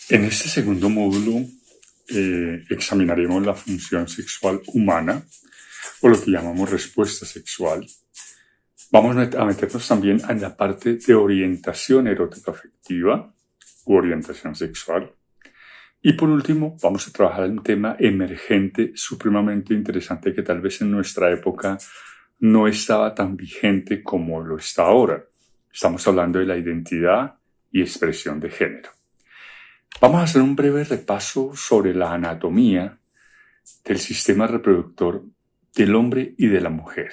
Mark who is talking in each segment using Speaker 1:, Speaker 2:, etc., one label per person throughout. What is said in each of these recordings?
Speaker 1: En este segundo módulo examinaremos la función sexual humana o lo que llamamos respuesta sexual. Vamos a meternos también en la parte de orientación erótica afectiva u orientación sexual. Y por último, vamos a trabajar en un tema emergente supremamente interesante que tal vez en nuestra época no estaba tan vigente como lo está ahora. Estamos hablando de la identidad y expresión de género. Vamos a hacer un breve repaso sobre la anatomía del sistema reproductor del hombre y de la mujer,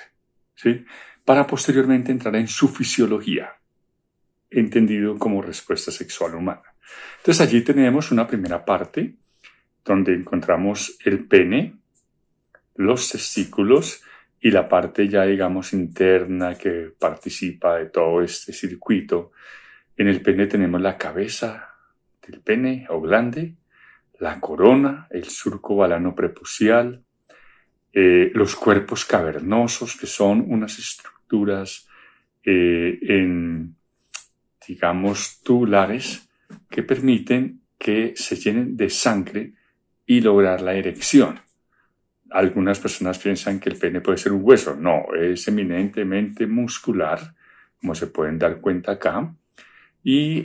Speaker 1: ¿sí? Para posteriormente entrar en su fisiología, entendido como respuesta sexual humana. Entonces allí tenemos una primera parte donde encontramos el pene, los testículos y la parte ya digamos interna que participa de todo este circuito. En el pene tenemos la cabeza del pene o glande, la corona, el surco balano prepucial, los cuerpos cavernosos, que son unas estructuras digamos, tubulares que permiten que se llenen de sangre y lograr la erección. Algunas personas piensan que el pene puede ser un hueso. No, es eminentemente muscular, como se pueden dar cuenta acá. Y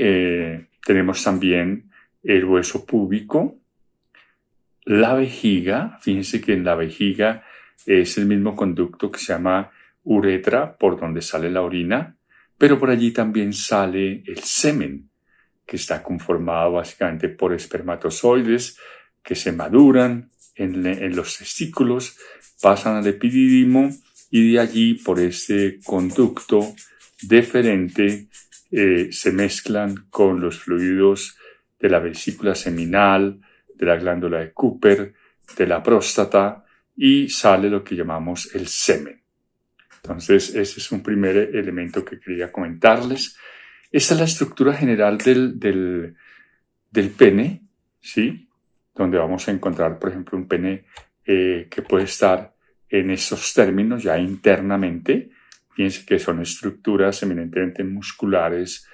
Speaker 1: tenemos también el hueso púbico, la vejiga. Fíjense que en la vejiga es el mismo conducto que se llama uretra, por donde sale la orina, pero por allí también sale el semen, que está conformado básicamente por espermatozoides que se maduran en los testículos, pasan al epidídimo y de allí por este conducto deferente se mezclan con los fluidos de la vesícula seminal, de la glándula de Cooper, de la próstata y sale lo que llamamos el semen. Entonces ese es un primer elemento que quería comentarles. Esta es la estructura general del pene, ¿sí? Donde vamos a encontrar, por ejemplo, un pene que puede estar en esos términos ya internamente. Fíjense que son estructuras eminentemente musculares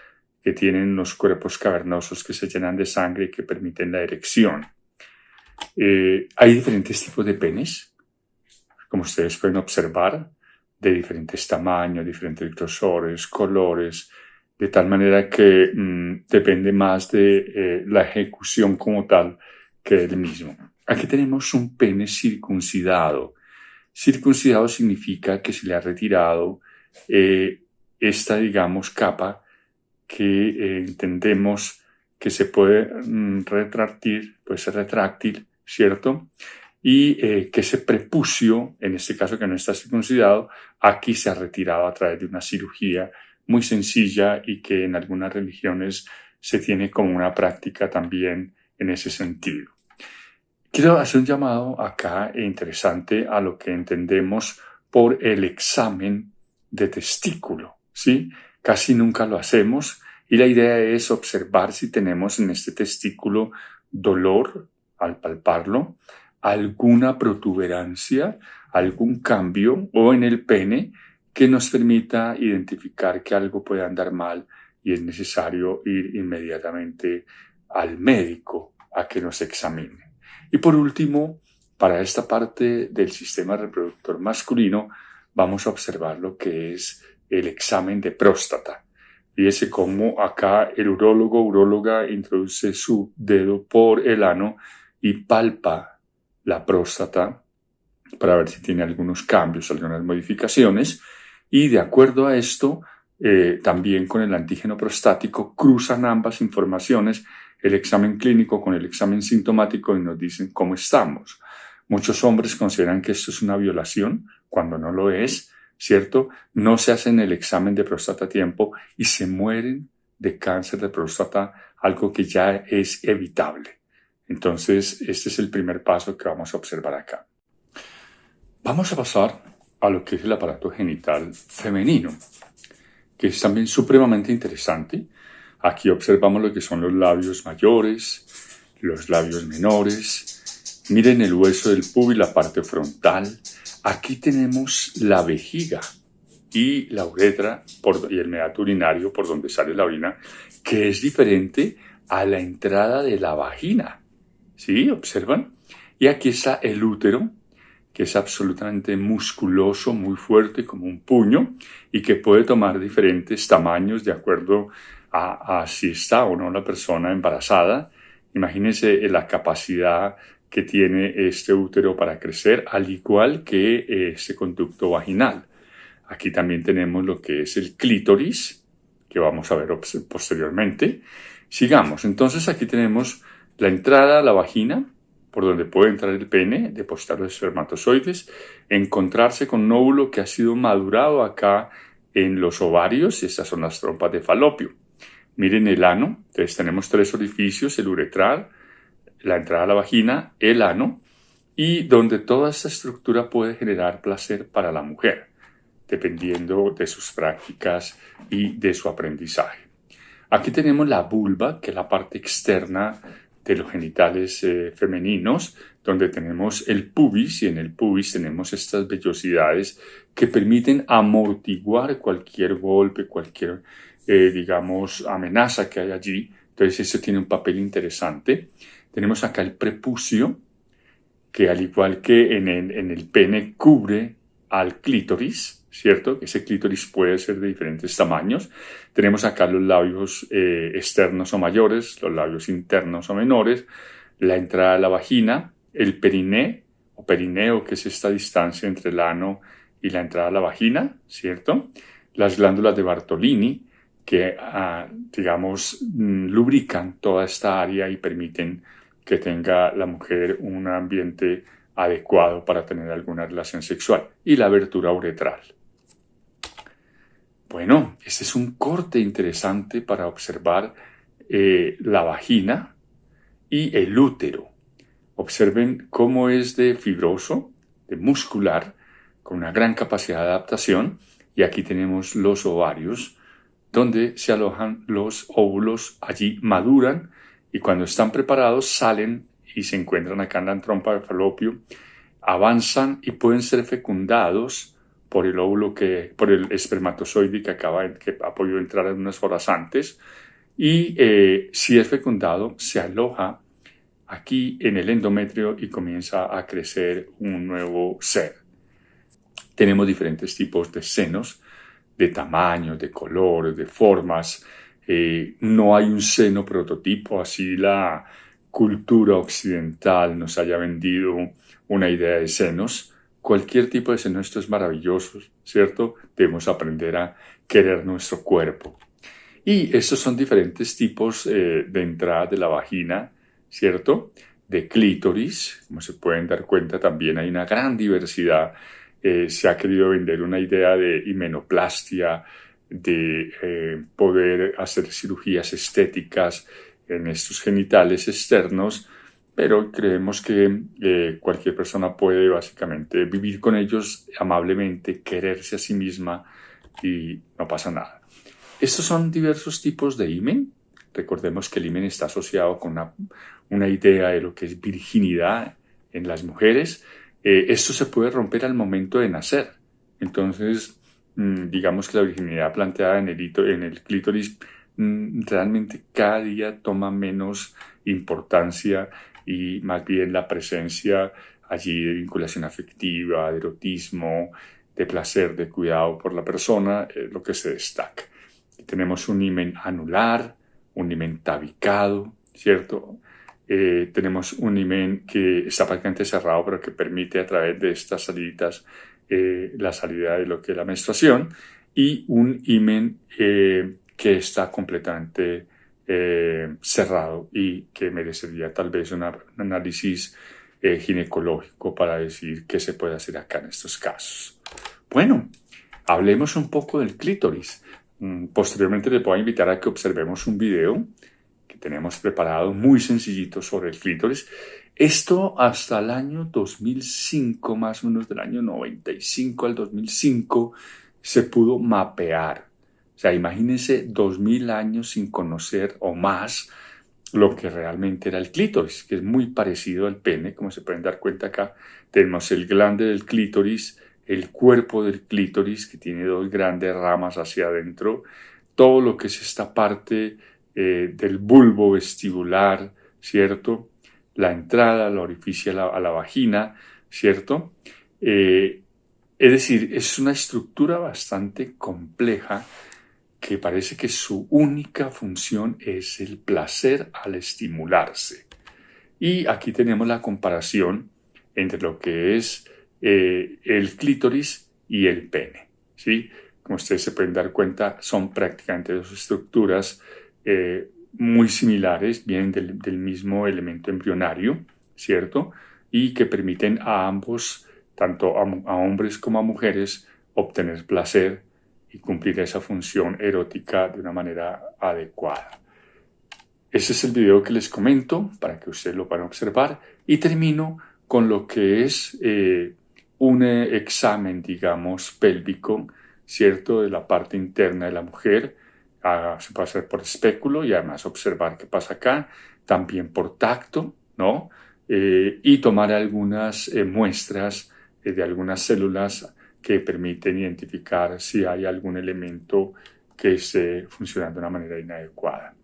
Speaker 1: que tienen los cuerpos cavernosos que se llenan de sangre y que permiten la erección. Hay diferentes tipos de penes, como ustedes pueden observar, de diferentes tamaños, diferentes grosores, colores, de tal manera que depende más de la ejecución como tal que del mismo. Aquí tenemos un pene circuncidado. Circuncidado significa que se le ha retirado esta, digamos, capa que entendemos que se puede retráctil, puede ser retráctil, ¿cierto? Y que ese prepucio, en este caso que no está circuncidado, aquí se ha retirado a través de una cirugía muy sencilla y que en algunas religiones se tiene como una práctica también en ese sentido. Quiero hacer un llamado acá interesante a lo que entendemos por el examen de testículo, ¿sí? Casi nunca lo hacemos y la idea es observar si tenemos en este testículo dolor al palparlo, alguna protuberancia, algún cambio o en el pene que nos permita identificar que algo puede andar mal y es necesario ir inmediatamente al médico a que nos examine. Y por último, para esta parte del sistema reproductor masculino, vamos a observar lo que es el examen de próstata. Fíjese cómo acá el uróloga introduce su dedo por el ano y palpa la próstata para ver si tiene algunos cambios, algunas modificaciones. Y de acuerdo a esto, también con el antígeno prostático cruzan ambas informaciones, el examen clínico con el examen sintomático y nos dicen cómo estamos. Muchos hombres consideran que esto es una violación cuando no lo es, ¿cierto? No se hacen el examen de próstata a tiempo y se mueren de cáncer de próstata, algo que ya es evitable. Entonces, este es el primer paso que vamos a observar acá. Vamos a pasar a lo que es el aparato genital femenino, que es también supremamente interesante. Aquí observamos lo que son los labios mayores, los labios menores. Miren el hueso del pubis y la parte frontal. Aquí tenemos la vejiga y la uretra y el meato urinario por donde sale la orina, que es diferente a la entrada de la vagina. ¿Sí? ¿Observan? Y aquí está el útero, que es absolutamente musculoso, muy fuerte, como un puño, y que puede tomar diferentes tamaños de acuerdo a si está o no la persona embarazada. Imagínense la capacidad que tiene este útero para crecer, al igual que este conducto vaginal. Aquí también tenemos lo que es el clítoris, que vamos a ver posteriormente. Sigamos. Entonces aquí tenemos la entrada a la vagina, por donde puede entrar el pene, depositar los espermatozoides, encontrarse con un óvulo que ha sido madurado acá en los ovarios, y estas son las trompas de falopio. Miren el ano, entonces tenemos 3 orificios, el uretral, la entrada a la vagina, el ano, y donde toda esta estructura puede generar placer para la mujer, dependiendo de sus prácticas y de su aprendizaje. Aquí tenemos la vulva, que es la parte externa de los genitales femeninos, donde tenemos el pubis, y en el pubis tenemos estas vellosidades que permiten amortiguar cualquier golpe, cualquier, digamos, amenaza que hay allí. Entonces, eso tiene un papel interesante. Tenemos acá el prepucio, que al igual que en el pene cubre al clítoris, ¿cierto? Ese clítoris puede ser de diferentes tamaños. Tenemos acá los labios externos o mayores, los labios internos o menores, la entrada a la vagina, el periné o perineo, que es esta distancia entre el ano y la entrada a la vagina, ¿cierto? Las glándulas de Bartolini, que, digamos, lubrican toda esta área y permiten que tenga la mujer un ambiente adecuado para tener alguna relación sexual, y la abertura uretral. Bueno, este es un corte interesante para observar la vagina y el útero. Observen cómo es de fibroso, de muscular, con una gran capacidad de adaptación, y aquí tenemos los ovarios, donde se alojan los óvulos, allí maduran, y cuando están preparados salen y se encuentran acá en la trompa de falopio, avanzan y pueden ser fecundados por el óvulo por el espermatozoide que ha podido entrar en unas horas antes, y si es fecundado se aloja aquí en el endometrio y comienza a crecer un nuevo ser. Tenemos diferentes tipos de senos, de tamaños, de colores, de formas. No hay un seno prototipo, así la cultura occidental nos haya vendido una idea de senos. Cualquier tipo de seno, esto es maravilloso, ¿cierto? Debemos aprender a querer nuestro cuerpo. Y estos son diferentes tipos de entrada de la vagina, ¿cierto? De clítoris, como se pueden dar cuenta, también hay una gran diversidad. Se ha querido vender una idea de himenoplastia, de poder hacer cirugías estéticas en estos genitales externos, pero creemos que cualquier persona puede básicamente vivir con ellos amablemente, quererse a sí misma y no pasa nada. Estos son diversos tipos de himen. Recordemos que el himen está asociado con una idea de lo que es virginidad en las mujeres. Esto se puede romper al momento de nacer. Entonces, digamos que la virginidad planteada en el clítoris realmente cada día toma menos importancia, y más bien la presencia allí de vinculación afectiva, de erotismo, de placer, de cuidado por la persona, es lo que se destaca. Tenemos un himen anular, un himen tabicado, ¿cierto? Tenemos un himen que está prácticamente cerrado, pero que permite a través de estas saliditas la salida de lo que es la menstruación, y un himen que está completamente cerrado y que merecería tal vez un análisis ginecológico para decir qué se puede hacer acá en estos casos. Bueno, hablemos un poco del clítoris. Posteriormente les voy a invitar a que observemos un video que tenemos preparado muy sencillito sobre el clítoris. Esto hasta el año 2005, más o menos del año 95 al 2005, se pudo mapear. O sea, imagínense 2000 años sin conocer o más lo que realmente era el clítoris, que es muy parecido al pene. Como se pueden dar cuenta acá, tenemos el glande del clítoris, el cuerpo del clítoris, que tiene 2 grandes ramas hacia adentro, todo lo que es esta parte del bulbo vestibular, ¿cierto? La entrada, la orificio a la vagina, ¿cierto? Es decir, es una estructura bastante compleja que parece que su única función es el placer al estimularse. Y aquí tenemos la comparación entre lo que es el clítoris y el pene, ¿sí? Como ustedes se pueden dar cuenta, son prácticamente dos estructuras muy similares, vienen del mismo elemento embrionario, ¿cierto? Y que permiten a ambos, tanto a hombres como a mujeres, obtener placer y cumplir esa función erótica de una manera adecuada. Ese es el video que les comento para que ustedes lo puedan observar y termino con lo que es un examen, digamos, pélvico, ¿cierto? De la parte interna de la mujer. Se puede hacer por espéculo y además observar qué pasa acá, también por tacto, ¿no? Y tomar algunas muestras de algunas células que permiten identificar si hay algún elemento que esté funcionando de una manera inadecuada.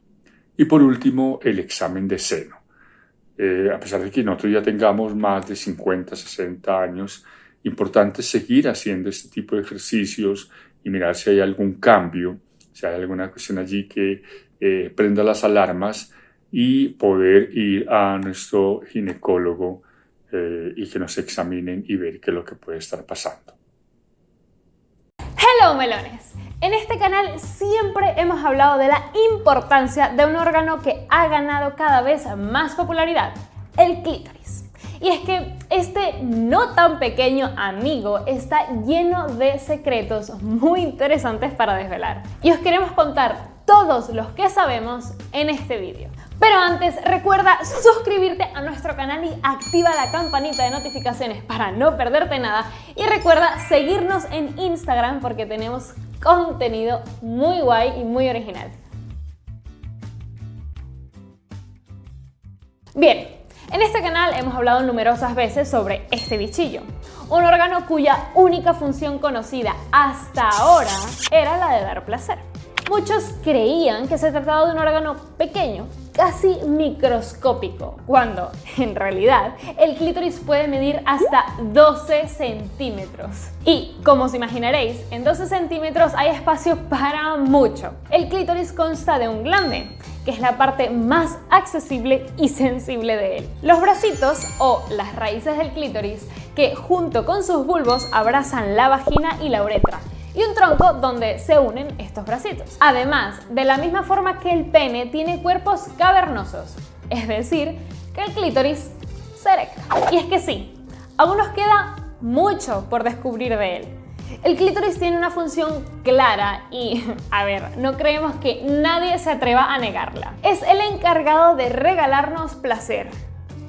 Speaker 1: Y por último, el examen de seno. A pesar de que nosotros ya tengamos más de 50, 60 años, importante seguir haciendo este tipo de ejercicios y mirar si hay algún cambio, si hay alguna cuestión allí que prenda las alarmas y poder ir a nuestro ginecólogo y que nos examinen y ver qué es lo que puede estar pasando.
Speaker 2: ¡Hello, melones! En este canal siempre hemos hablado de la importancia de un órgano que ha ganado cada vez más popularidad, el clítoris. Y es que este no tan pequeño amigo está lleno de secretos muy interesantes para desvelar. Y os queremos contar todos los que sabemos en este vídeo. Pero antes, recuerda suscribirte a nuestro canal y activa la campanita de notificaciones para no perderte nada. Y recuerda seguirnos en Instagram porque tenemos contenido muy guay y muy original. Bien, en este canal hemos hablado numerosas veces sobre este bichillo, un órgano cuya única función conocida hasta ahora era la de dar placer. Muchos creían que se trataba de un órgano pequeño, casi microscópico, cuando en realidad el clítoris puede medir hasta 12 centímetros. Y como os imaginaréis, en 12 centímetros hay espacio para mucho. El clítoris consta de un glande, que es la parte más accesible y sensible de él. Los bracitos o las raíces del clítoris, que junto con sus bulbos abrazan la vagina y la uretra, y un tronco donde se unen estos bracitos. Además, de la misma forma que el pene tiene cuerpos cavernosos, es decir, que el clítoris se erecta. Y es que sí, aún nos queda mucho por descubrir de él. El clítoris tiene una función clara y, a ver, no creemos que nadie se atreva a negarla. Es el encargado de regalarnos placer.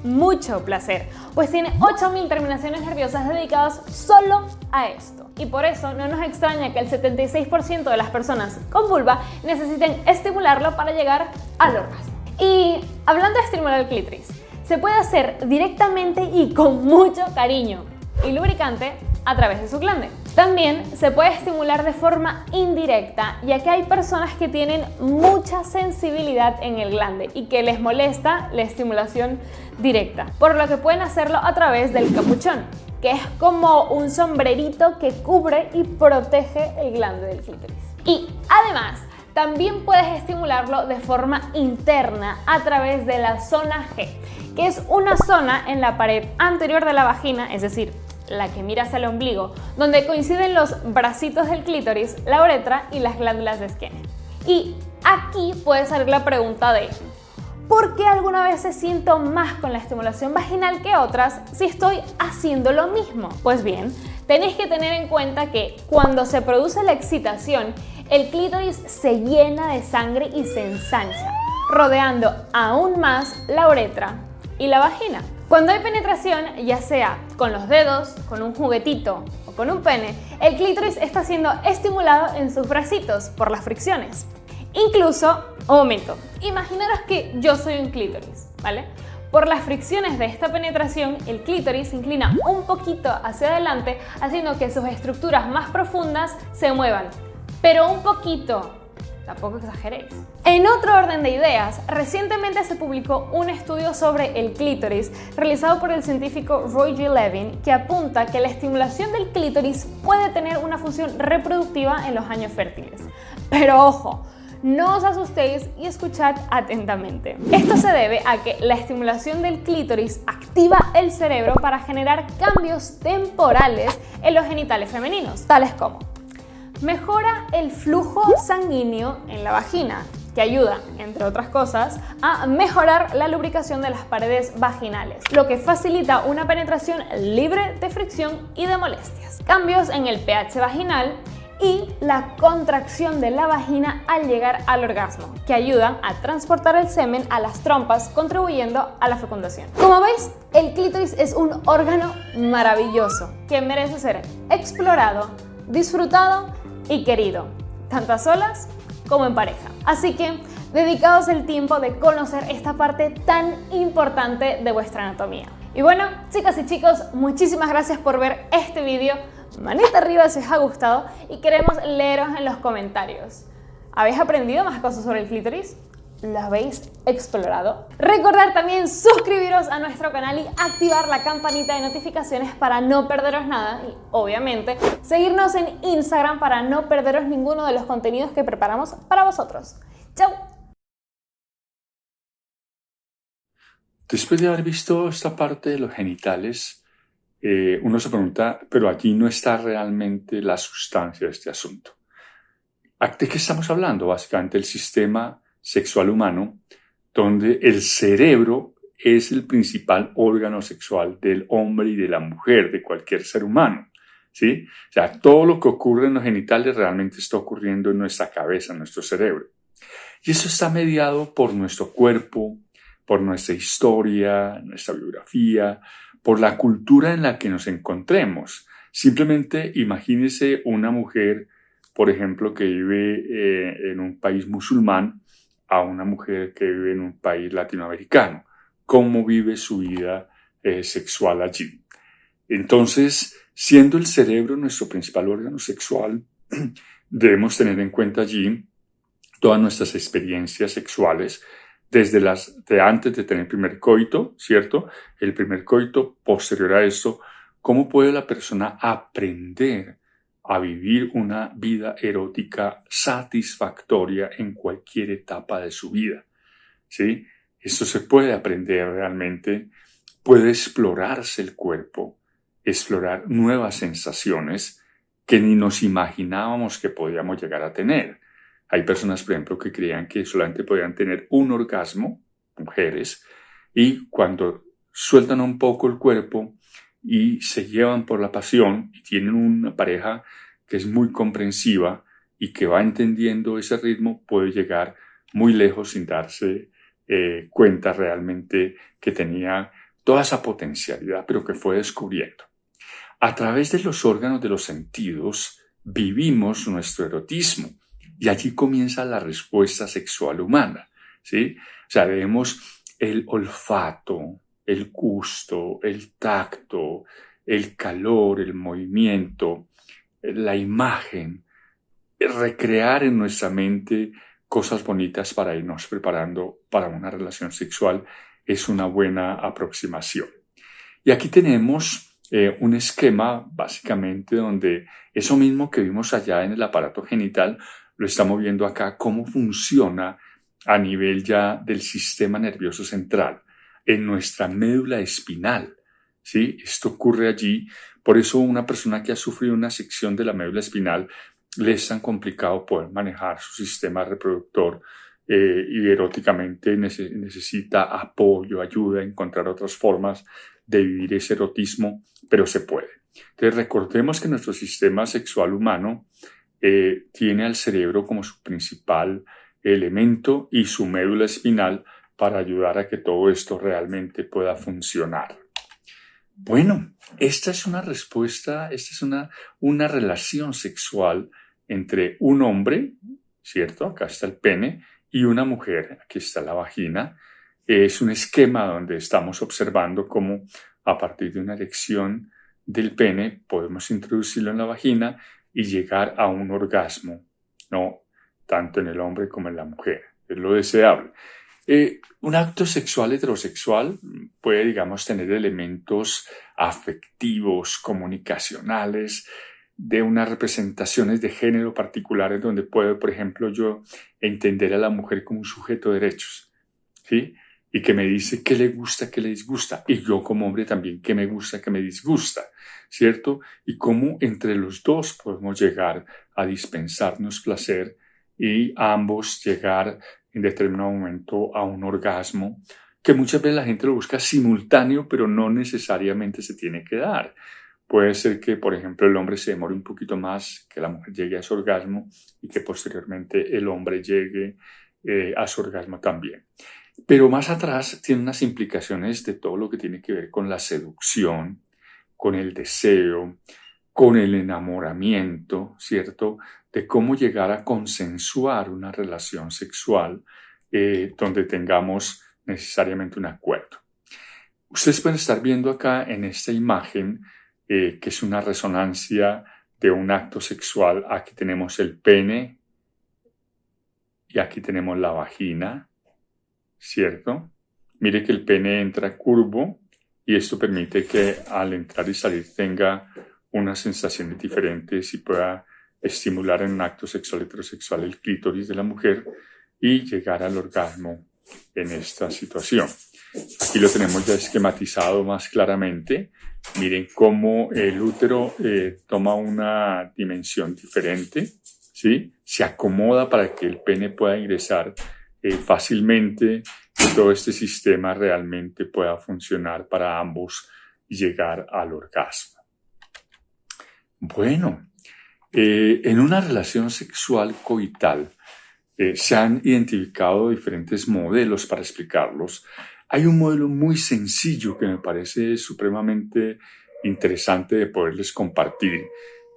Speaker 2: Mucho placer, pues tiene 8000 terminaciones nerviosas dedicadas solo a esto. Y por eso no nos extraña que el 76% de las personas con vulva necesiten estimularlo para llegar al orgasmo. Y hablando de estimular el clítoris, se puede hacer directamente y con mucho cariño y lubricante a través de su glande. También se puede estimular de forma indirecta, ya que hay personas que tienen mucha sensibilidad en el glande y que les molesta la estimulación directa, por lo que pueden hacerlo a través del capuchón, que es como un sombrerito que cubre y protege el glande del clítoris. Y además, también puedes estimularlo de forma interna a través de la zona G, que es una zona en la pared anterior de la vagina, es decir, la que mira hacia el ombligo, donde coinciden los bracitos del clítoris, la uretra y las glándulas de Skene. Y aquí puede salir la pregunta de ¿por qué alguna vez siento más con la estimulación vaginal que otras si estoy haciendo lo mismo? Pues bien, tenéis que tener en cuenta que cuando se produce la excitación, el clítoris se llena de sangre y se ensancha, rodeando aún más la uretra y la vagina. Cuando hay penetración, ya sea con los dedos, con un juguetito o con un pene, el clítoris está siendo estimulado en sus bracitos por las fricciones. Incluso, un momento, imaginaros que yo soy un clítoris, ¿vale? Por las fricciones de esta penetración, el clítoris se inclina un poquito hacia adelante, haciendo que sus estructuras más profundas se muevan. Pero un poquito, tampoco exageréis. En otro orden de ideas, recientemente se publicó un estudio sobre el clítoris realizado por el científico Roy G. Levin que apunta que la estimulación del clítoris puede tener una función reproductiva en los años fértiles. Pero ojo, no os asustéis y escuchad atentamente. Esto se debe a que la estimulación del clítoris activa el cerebro para generar cambios temporales en los genitales femeninos, tales como: mejora el flujo sanguíneo en la vagina, que ayuda, entre otras cosas, a mejorar la lubricación de las paredes vaginales, lo que facilita una penetración libre de fricción y de molestias. Cambios en el pH vaginal y la contracción de la vagina al llegar al orgasmo, que ayudan a transportar el semen a las trompas, contribuyendo a la fecundación. Como veis, el clítoris es un órgano maravilloso que merece ser explorado, disfrutado y querido, tanto a solas como en pareja. Así que dedicaos el tiempo de conocer esta parte tan importante de vuestra anatomía. Y bueno, chicas y chicos, muchísimas gracias por ver este vídeo. Manita arriba si os ha gustado y queremos leeros en los comentarios. ¿Habéis aprendido más cosas sobre el clítoris? ¿Lo habéis explorado? Recordad también suscribiros a nuestro canal y activar la campanita de notificaciones para no perderos nada y obviamente seguirnos en Instagram para no perderos ninguno de los contenidos que preparamos para vosotros. ¡Chao!
Speaker 1: Después de haber visto esta parte de los genitales, uno se pregunta, pero allí no está realmente la sustancia de este asunto. ¿De qué estamos hablando? Básicamente el sistema sexual humano, donde el cerebro es el principal órgano sexual del hombre y de la mujer, de cualquier ser humano, ¿sí? O sea, todo lo que ocurre en los genitales realmente está ocurriendo en nuestra cabeza, en nuestro cerebro. Y eso está mediado por nuestro cuerpo, por nuestra historia, nuestra biografía, por la cultura en la que nos encontremos. Simplemente imagínese una mujer, por ejemplo, que vive en un país musulmán a una mujer que vive en un país latinoamericano. ¿Cómo vive su vida sexual allí? Entonces, siendo el cerebro nuestro principal órgano sexual, debemos tener en cuenta allí todas nuestras experiencias sexuales, desde de antes de tener el primer coito, ¿cierto? El primer coito, posterior a esto, ¿cómo puede la persona aprender a vivir una vida erótica satisfactoria en cualquier etapa de su vida? ¿Sí? Esto se puede aprender realmente, puede explorarse el cuerpo, explorar nuevas sensaciones que ni nos imaginábamos que podíamos llegar a tener. Hay personas, por ejemplo, que creían que solamente podían tener un orgasmo, mujeres, y cuando sueltan un poco el cuerpo y se llevan por la pasión y tienen una pareja que es muy comprensiva y que va entendiendo ese ritmo, puede llegar muy lejos sin darse cuenta realmente que tenía toda esa potencialidad, pero que fue descubriendo. A través de los órganos de los sentidos vivimos nuestro erotismo. Y allí comienza la respuesta sexual humana, ¿sí? O sea, vemos el olfato, el gusto, el tacto, el calor, el movimiento, la imagen, recrear en nuestra mente cosas bonitas para irnos preparando para una relación sexual es una buena aproximación. Y aquí tenemos un esquema básicamente donde eso mismo que vimos allá en el aparato genital lo estamos viendo acá, cómo funciona a nivel ya del sistema nervioso central, en nuestra médula espinal, ¿sí? Esto ocurre allí, por eso una persona que ha sufrido una sección de la médula espinal le es tan complicado poder manejar su sistema reproductor y eróticamente necesita apoyo, ayuda, encontrar otras formas de vivir ese erotismo, pero se puede. Entonces recordemos que nuestro sistema sexual humano tiene al cerebro como su principal elemento y su médula espinal para ayudar a que todo esto realmente pueda funcionar. Bueno, esta es una respuesta, esta es una relación sexual entre un hombre, ¿cierto? Acá está el pene, y una mujer, aquí está la vagina. Es un esquema donde estamos observando cómo a partir de una erección del pene podemos introducirlo en la vagina y llegar a un orgasmo, ¿no? tanto en el hombre como en la mujer. Es lo deseable. Un acto sexual heterosexual puede, digamos, tener elementos afectivos, comunicacionales, de unas representaciones de género particulares donde puedo, por ejemplo, yo entender a la mujer como un sujeto de derechos, ¿sí? Y que me dice qué le gusta, qué le disgusta. Y yo como hombre también qué me gusta, qué me disgusta, ¿cierto? Y cómo entre los dos podemos llegar a dispensarnos placer y ambos llegar en determinado momento a un orgasmo que muchas veces la gente lo busca simultáneo, pero no necesariamente se tiene que dar. Puede ser que, por ejemplo, el hombre se demore un poquito más, que la mujer llegue a ese orgasmo y que posteriormente el hombre llegue a su orgasmo también. Pero más atrás tiene unas implicaciones de todo lo que tiene que ver con la seducción, con el deseo, con el enamoramiento, ¿cierto? De cómo llegar a consensuar una relación sexual donde tengamos necesariamente un acuerdo. Ustedes pueden estar viendo acá en esta imagen que es una resonancia de un acto sexual. Aquí tenemos el pene y aquí tenemos la vagina, ¿cierto? Mire que el pene entra curvo y esto permite que al entrar y salir tenga unas sensaciones diferentes y pueda estimular en un acto sexual heterosexual el clítoris de la mujer y llegar al orgasmo en esta situación. Aquí lo tenemos ya esquematizado más claramente. Miren cómo el útero toma una dimensión diferente, ¿sí? Se acomoda para que el pene pueda ingresar fácilmente y todo este sistema realmente pueda funcionar para ambos y llegar al orgasmo. Bueno, en una relación sexual coital se han identificado diferentes modelos para explicarlos. Hay un modelo muy sencillo que me parece supremamente interesante de poderles compartir,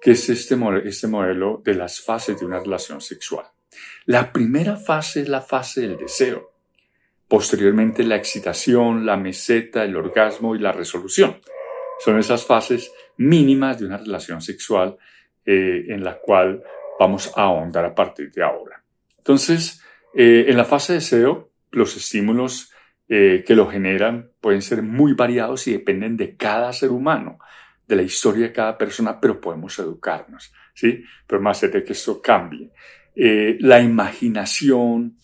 Speaker 1: que es este modelo de las fases de una relación sexual. La primera fase es la fase del deseo. Posteriormente la excitación, la meseta, el orgasmo y la resolución. Son esas fases mínimas de una relación sexual en la cual vamos a ahondar a partir de ahora. Entonces, en la fase de deseo, los estímulos que lo generan pueden ser muy variados y dependen de cada ser humano, de la historia de cada persona, pero podemos educarnos, ¿sí? Pero más de que esto cambie. La imaginación,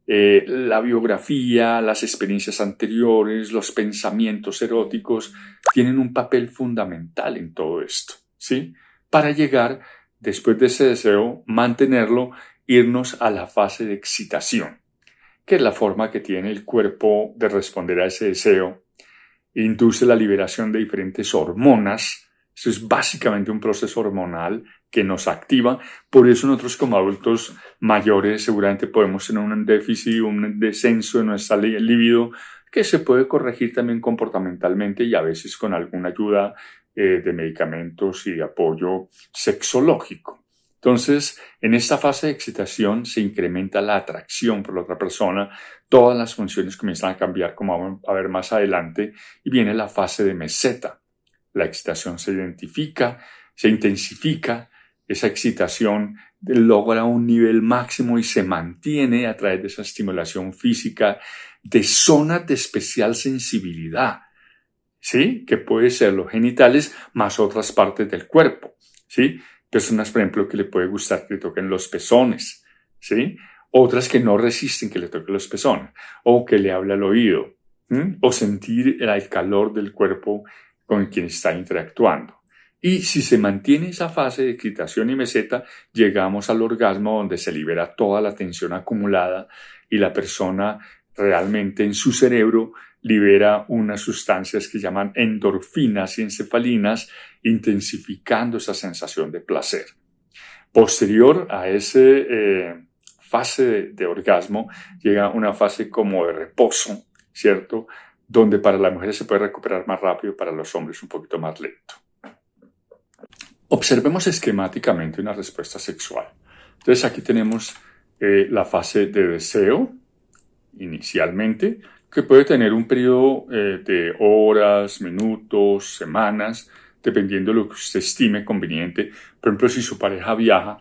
Speaker 1: la biografía, las experiencias anteriores, los pensamientos eróticos tienen un papel fundamental en todo esto, ¿sí? Para llegar, después de ese deseo, mantenerlo, irnos a la fase de excitación, que es la forma que tiene el cuerpo de responder a ese deseo. Induce la liberación de diferentes hormonas. Eso es básicamente un proceso hormonal que nos activa. Por eso nosotros como adultos mayores seguramente podemos tener un déficit, un descenso de nuestra libido que se puede corregir también comportamentalmente y a veces con alguna ayuda de medicamentos y de apoyo sexológico. Entonces, en esta fase de excitación se incrementa la atracción por la otra persona, todas las funciones comienzan a cambiar, como vamos a ver más adelante, y viene la fase de meseta. La excitación se intensifica, esa excitación logra un nivel máximo y se mantiene a través de esa estimulación física de zonas de especial sensibilidad, ¿sí? Que puede ser los genitales más otras partes del cuerpo, ¿sí? Personas, por ejemplo, que le puede gustar que le toquen los pezones, ¿sí? Otras que no resisten que le toquen los pezones, o que le hable al oído, o sentir el calor del cuerpo con quien está interactuando. Y si se mantiene esa fase de excitación y meseta, llegamos al orgasmo donde se libera toda la tensión acumulada y la persona realmente en su cerebro libera unas sustancias que llaman endorfinas y encefalinas, intensificando esa sensación de placer. Posterior a esa fase de orgasmo, llega una fase como de reposo, ¿cierto? Donde para las mujeres se puede recuperar más rápido, para los hombres un poquito más lento. Observemos esquemáticamente una respuesta sexual. Entonces aquí tenemos la fase de deseo, inicialmente, que puede tener un periodo de horas, minutos, semanas, dependiendo de lo que usted estime conveniente. Por ejemplo, si su pareja viaja,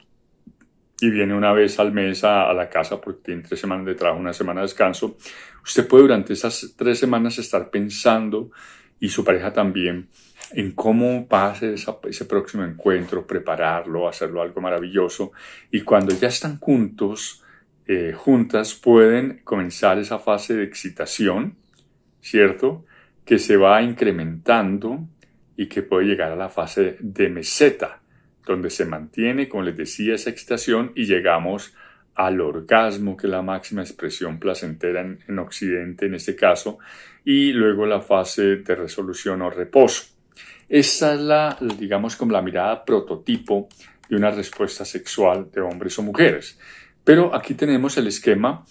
Speaker 1: y viene una vez al mes a la casa porque tiene 3 semanas de trabajo, 1 semana de descanso, usted puede durante esas 3 semanas estar pensando, y su pareja también, en cómo va a ser ese próximo encuentro, prepararlo, hacerlo algo maravilloso. Y cuando ya están juntos, juntas, pueden comenzar esa fase de excitación, ¿cierto? Que se va incrementando y que puede llegar a la fase de meseta, donde se mantiene, como les decía, esa excitación y llegamos al orgasmo, que es la máxima expresión placentera en Occidente en este caso, y luego la fase de resolución o reposo. Esta es digamos, como la mirada prototipo de una respuesta sexual de hombres o mujeres. Pero aquí tenemos el esquema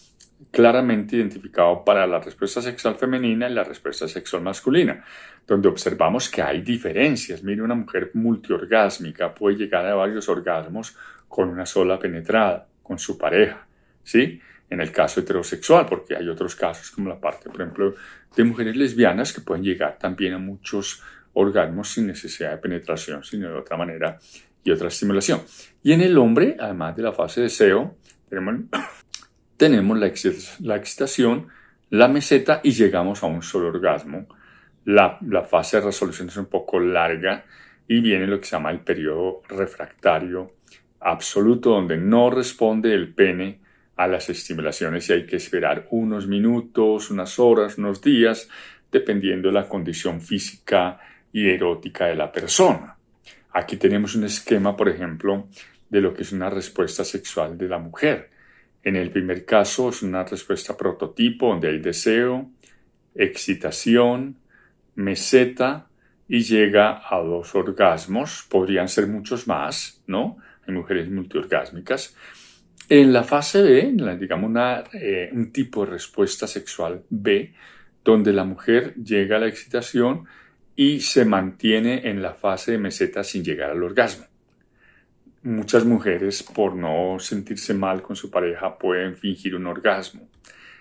Speaker 1: claramente identificado para la respuesta sexual femenina y la respuesta sexual masculina, donde observamos que hay diferencias. Mire, una mujer multiorgásmica puede llegar a varios orgasmos con una sola penetrada, con su pareja, ¿sí? En el caso heterosexual, porque hay otros casos como la parte, por ejemplo, de mujeres lesbianas que pueden llegar también a muchos orgasmos sin necesidad de penetración, sino de otra manera y otra estimulación. Y en el hombre, además de la fase de deseo, tenemos la excitación, la meseta y llegamos a un solo orgasmo. La fase de resolución es un poco larga y viene lo que se llama el periodo refractario absoluto, donde no responde el pene a las estimulaciones y hay que esperar unos minutos, unas horas, unos días, dependiendo de la condición física y erótica de la persona. Aquí tenemos un esquema, por ejemplo, de lo que es una respuesta sexual de la mujer. En el primer caso es una respuesta prototipo donde hay deseo, excitación, meseta y llega a 2 orgasmos. Podrían ser muchos más, ¿no? Hay mujeres multiorgásmicas. En la fase B, digamos un tipo de respuesta sexual B, donde la mujer llega a la excitación y se mantiene en la fase de meseta sin llegar al orgasmo. Muchas mujeres, por no sentirse mal con su pareja, pueden fingir un orgasmo.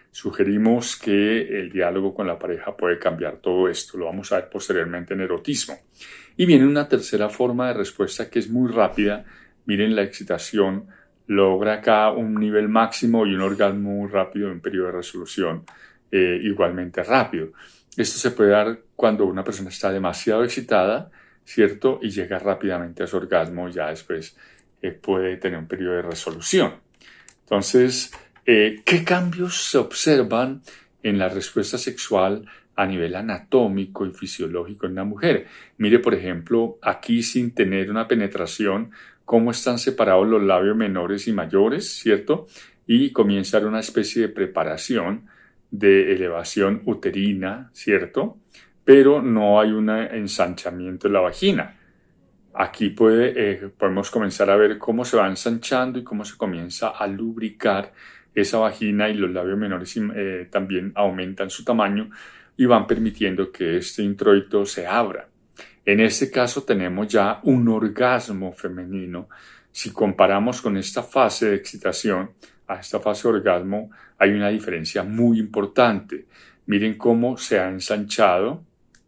Speaker 1: Sugerimos que el diálogo con la pareja puede cambiar todo esto. Lo vamos a ver posteriormente en erotismo. Y viene una tercera forma de respuesta que es muy rápida. Miren, la excitación logra acá un nivel máximo y un orgasmo muy rápido en un periodo de resolución igualmente rápido. Esto se puede dar cuando una persona está demasiado excitada, ¿cierto? Y llega rápidamente a su orgasmo, ya después puede tener un periodo de resolución. Entonces, ¿qué cambios se observan en la respuesta sexual a nivel anatómico y fisiológico en una mujer? Mire, por ejemplo, aquí sin tener una penetración, cómo están separados los labios menores y mayores, ¿cierto? Y comienza una especie de preparación de elevación uterina, ¿cierto? Pero no hay un ensanchamiento de la vagina. Aquí podemos comenzar a ver cómo se va ensanchando y cómo se comienza a lubricar esa vagina y los labios menores también aumentan su tamaño y van permitiendo que este introito se abra. En este caso tenemos ya un orgasmo femenino. Si comparamos con esta fase de excitación a esta fase de orgasmo, hay una diferencia muy importante. Miren cómo se ha ensanchado,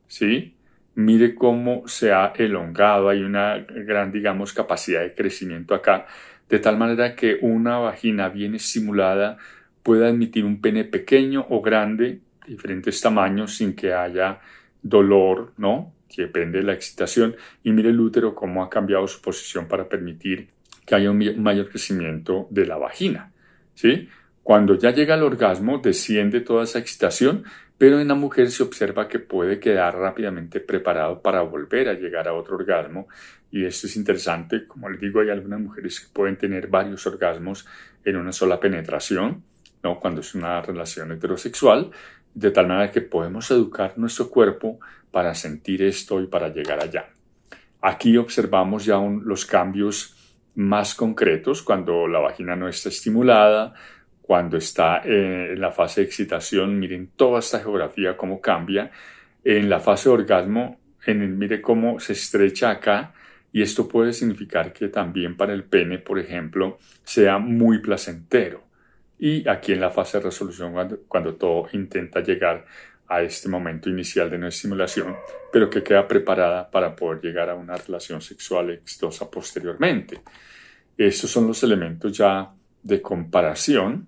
Speaker 1: ¿sí? Mire cómo se ha elongado, hay una gran, digamos, capacidad de crecimiento acá, de tal manera que una vagina bien estimulada puede admitir un pene pequeño o grande, de diferentes tamaños, sin que haya dolor, ¿no? Que depende de la excitación. Y mire el útero cómo ha cambiado su posición para permitir que haya un mayor crecimiento de la vagina, ¿sí? Cuando ya llega al orgasmo, desciende toda esa excitación, pero en la mujer se observa que puede quedar rápidamente preparado para volver a llegar a otro orgasmo. Y esto es interesante. Como les digo, hay algunas mujeres que pueden tener varios orgasmos en una sola penetración, ¿no? Cuando es una relación heterosexual, de tal manera que podemos educar nuestro cuerpo para sentir esto y para llegar allá. Aquí observamos ya los cambios más concretos cuando la vagina no está estimulada, cuando está en la fase de excitación. Miren toda esta geografía cómo cambia. En la fase de orgasmo, mire cómo se estrecha acá, y esto puede significar que también para el pene, por ejemplo, sea muy placentero. Y aquí en la fase de resolución, cuando todo intenta llegar a este momento inicial de no estimulación, pero que queda preparada para poder llegar a una relación sexual exitosa posteriormente. Estos son los elementos ya de comparación,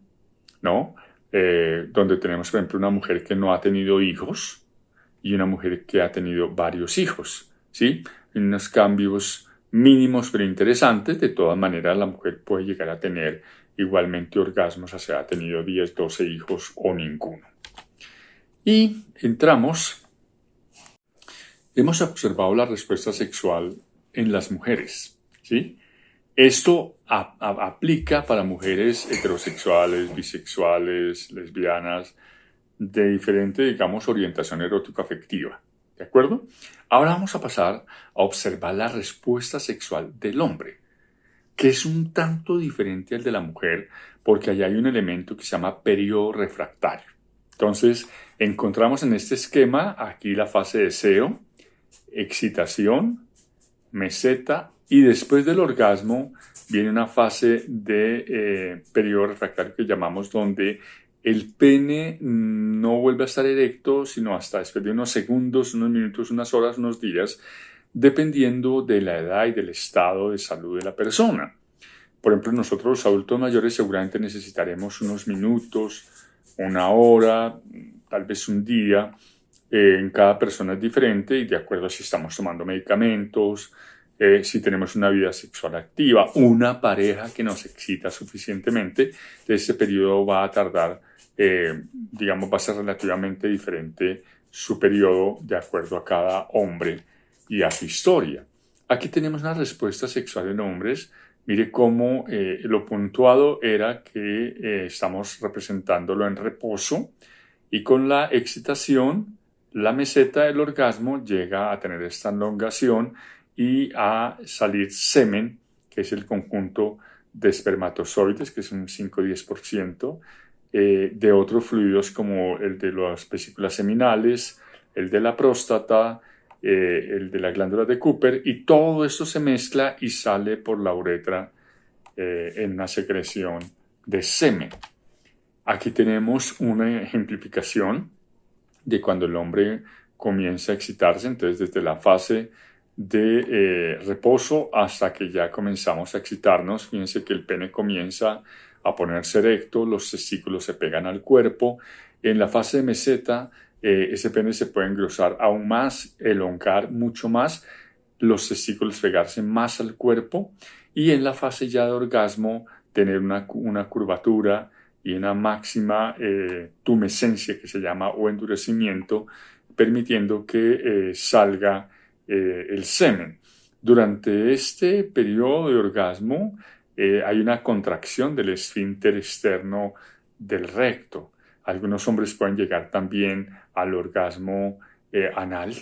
Speaker 1: ¿no? Donde tenemos, por ejemplo, una mujer que no ha tenido hijos y una mujer que ha tenido varios hijos, ¿sí? Unos cambios mínimos pero interesantes. De todas maneras, la mujer puede llegar a tener igualmente orgasmos, o sea, ha tenido 10, 12 hijos o ninguno. Y hemos observado la respuesta sexual en las mujeres, ¿sí? Esto aplica para mujeres heterosexuales, bisexuales, lesbianas, de diferente, digamos, orientación erótico-afectiva. ¿De acuerdo? Ahora vamos a pasar a observar la respuesta sexual del hombre, que es un tanto diferente al de la mujer, porque allá hay un elemento que se llama periodo refractario. Entonces, encontramos en este esquema aquí la fase de deseo, excitación, meseta, y después del orgasmo viene una fase de periodo refractario que llamamos, donde el pene no vuelve a estar erecto sino hasta después de unos segundos, unos minutos, unas horas, unos días, dependiendo de la edad y del estado de salud de la persona. Por ejemplo, nosotros los adultos mayores seguramente necesitaremos unos minutos, una hora, tal vez un día. En cada persona es diferente y de acuerdo a si estamos tomando medicamentos, si tenemos una vida sexual activa, una pareja que nos excita suficientemente, ese periodo va a tardar, digamos, va a ser relativamente diferente su periodo de acuerdo a cada hombre y a su historia. Aquí tenemos una respuesta sexual en hombres. Mire cómo lo puntuado era que estamos representándolo en reposo, y con la excitación, la meseta del orgasmo llega a tener esta elongación y a salir semen, que es el conjunto de espermatozoides, que es un 5-10%, de otros fluidos como el de las vesículas seminales, el de la próstata, el de la glándula de Cooper, y todo esto se mezcla y sale por la uretra en una secreción de semen. Aquí tenemos una ejemplificación de cuando el hombre comienza a excitarse, entonces desde la fase de reposo hasta que ya comenzamos a excitarnos. Fíjense que el pene comienza a ponerse erecto, los testículos se pegan al cuerpo. En la fase de meseta, ese pene se puede engrosar aún más, elongar mucho más, los testículos pegarse más al cuerpo, y en la fase ya de orgasmo tener una curvatura y una máxima tumescencia que se llama, o endurecimiento, permitiendo que salga el semen. Durante este periodo de orgasmo hay una contracción del esfínter externo del recto. Algunos hombres pueden llegar también al orgasmo anal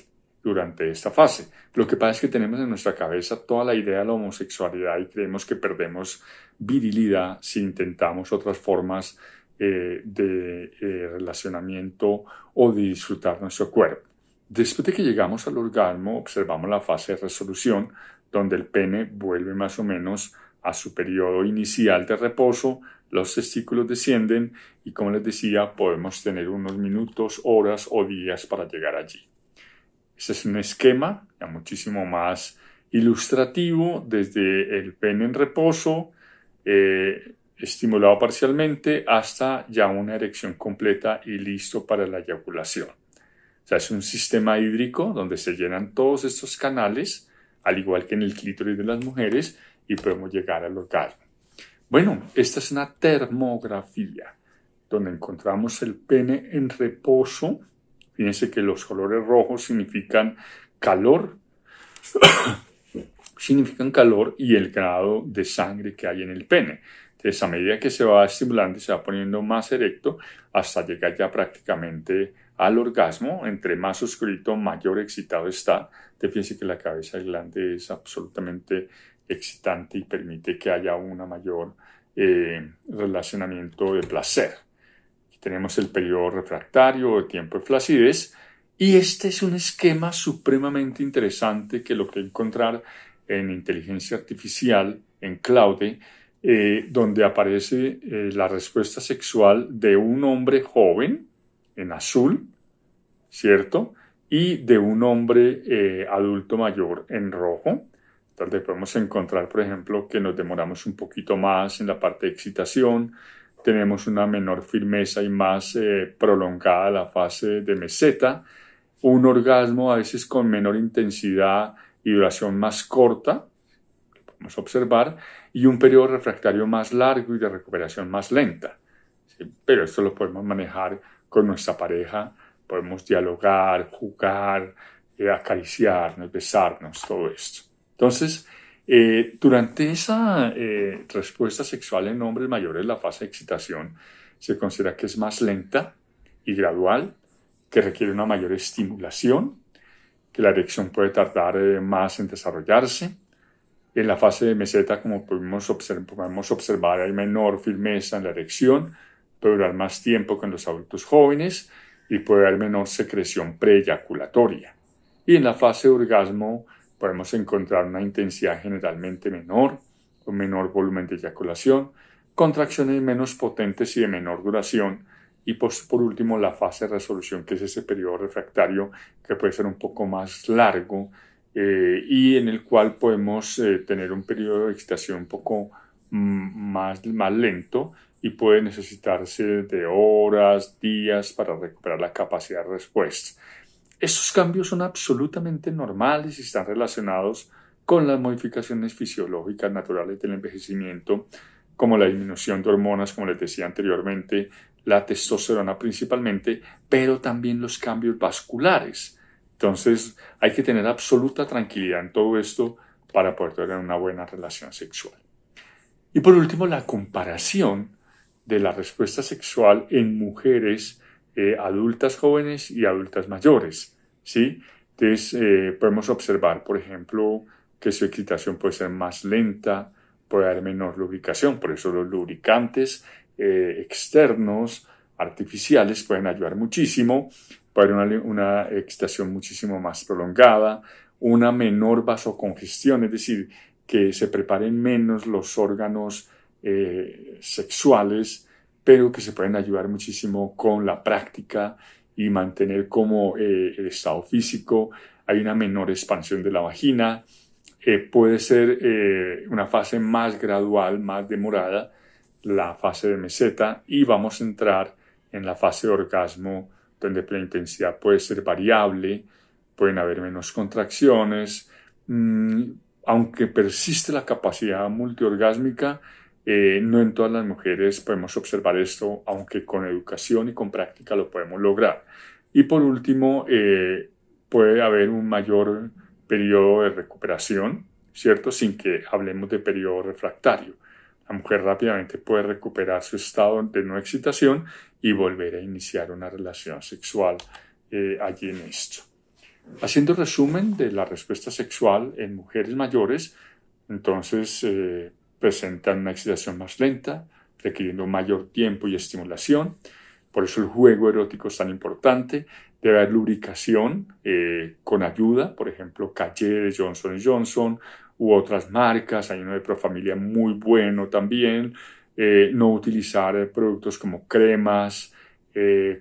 Speaker 1: durante esta fase. Lo que pasa es que tenemos en nuestra cabeza toda la idea de la homosexualidad y creemos que perdemos virilidad si intentamos otras formas de relacionamiento o de disfrutar nuestro cuerpo. Después de que llegamos al orgasmo, observamos la fase de resolución, donde el pene vuelve más o menos a su periodo inicial de reposo, los testículos descienden y, como les decía, podemos tener unos minutos, horas o días para llegar allí. Este es un esquema ya muchísimo más ilustrativo, desde el pene en reposo, estimulado parcialmente, hasta ya una erección completa y listo para la eyaculación. O sea, es un sistema hídrico donde se llenan todos estos canales, al igual que en el clítoris de las mujeres, y podemos llegar al orgasmo. Bueno, esta es una termografía, donde encontramos el pene en reposo. Fíjense que los colores rojos significan calor, y el grado de sangre que hay en el pene. Entonces, a medida que se va estimulando y se va poniendo más erecto, hasta llegar ya prácticamente al orgasmo. Entre más oscurito, mayor excitado está. Fíjense que la cabeza del glande es absolutamente excitante y permite que haya un mayor relacionamiento de placer. Tenemos el periodo refractario, el tiempo de flacidez, y este es un esquema supremamente interesante que logré encontrar en inteligencia artificial, en Claude, donde aparece la respuesta sexual de un hombre joven, en azul, ¿cierto? Y de un hombre adulto mayor, en rojo, donde podemos encontrar, por ejemplo, que nos demoramos un poquito más en la parte de excitación, tenemos una menor firmeza y más prolongada la fase de meseta, un orgasmo a veces con menor intensidad y duración más corta, que podemos observar, y un periodo refractario más largo y de recuperación más lenta. ¿Sí? Pero esto lo podemos manejar con nuestra pareja, podemos dialogar, jugar, acariciarnos, besarnos, todo esto. Entonces, durante esa respuesta sexual en hombres mayores, la fase de excitación se considera que es más lenta y gradual, que requiere una mayor estimulación, que la erección puede tardar más en desarrollarse. En la fase de meseta, como podemos observar, hay menor firmeza en la erección, puede durar más tiempo que en los adultos jóvenes y puede haber menor secreción preeyaculatoria. Y en la fase de orgasmo podemos encontrar una intensidad generalmente menor, un menor volumen de eyaculación, contracciones menos potentes y de menor duración, y por último la fase de resolución, que es ese periodo refractario que puede ser un poco más largo y en el cual podemos tener un periodo de excitación un poco más lento y puede necesitarse de horas, días para recuperar la capacidad de respuesta. Estos cambios son absolutamente normales y están relacionados con las modificaciones fisiológicas naturales del envejecimiento, como la disminución de hormonas, como les decía anteriormente, la testosterona principalmente, pero también los cambios vasculares. Entonces hay que tener absoluta tranquilidad en todo esto para poder tener una buena relación sexual. Y por último, la comparación de la respuesta sexual en mujeres adultas jóvenes y adultas mayores, ¿sí? Entonces podemos observar, por ejemplo, que su excitación puede ser más lenta, puede haber menor lubricación, por eso los lubricantes externos, artificiales, pueden ayudar muchísimo, puede haber una excitación muchísimo más prolongada, una menor vasocongestión, es decir, que se preparen menos los órganos sexuales, pero que se pueden ayudar muchísimo con la práctica y mantener como el estado físico. Hay una menor expansión de la vagina, puede ser una fase más gradual, más demorada, la fase de meseta, y vamos a entrar en la fase de orgasmo, donde la intensidad puede ser variable, pueden haber menos contracciones, aunque persiste la capacidad multiorgásmica, no en todas las mujeres podemos observar esto, aunque con educación y con práctica lo podemos lograr. Y por último, puede haber un mayor periodo de recuperación, ¿cierto? Sin que hablemos de periodo refractario. La mujer rápidamente puede recuperar su estado de no excitación y volver a iniciar una relación sexual allí en esto. Haciendo resumen de la respuesta sexual en mujeres mayores, entonces presentan una excitación más lenta, requiriendo mayor tiempo y estimulación. Por eso el juego erótico es tan importante. Debe haber lubricación con ayuda, por ejemplo, Calle de Johnson & Johnson u otras marcas. Hay uno de Profamilia muy bueno también. No utilizar productos como cremas,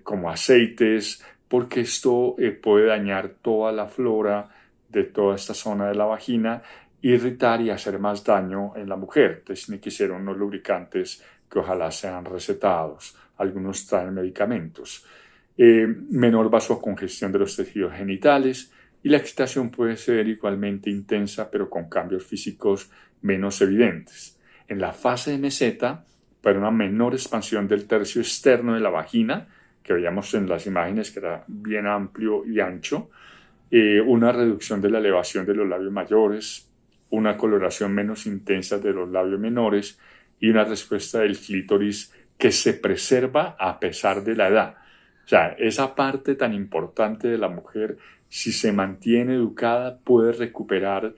Speaker 1: como aceites, porque esto puede dañar toda la flora de toda esta zona de la vagina, irritar y hacer más daño en la mujer. Entonces tiene que ser unos lubricantes que ojalá sean recetados. Algunos traen medicamentos. Menor vasocongestión de los tejidos genitales y la excitación puede ser igualmente intensa, pero con cambios físicos menos evidentes. En la fase de meseta, para una menor expansión del tercio externo de la vagina, que veíamos en las imágenes que era bien amplio y ancho, una reducción de la elevación de los labios mayores, una coloración menos intensa de los labios menores y una respuesta del clítoris que se preserva a pesar de la edad. O sea, esa parte tan importante de la mujer, si se mantiene educada, puede recuperar,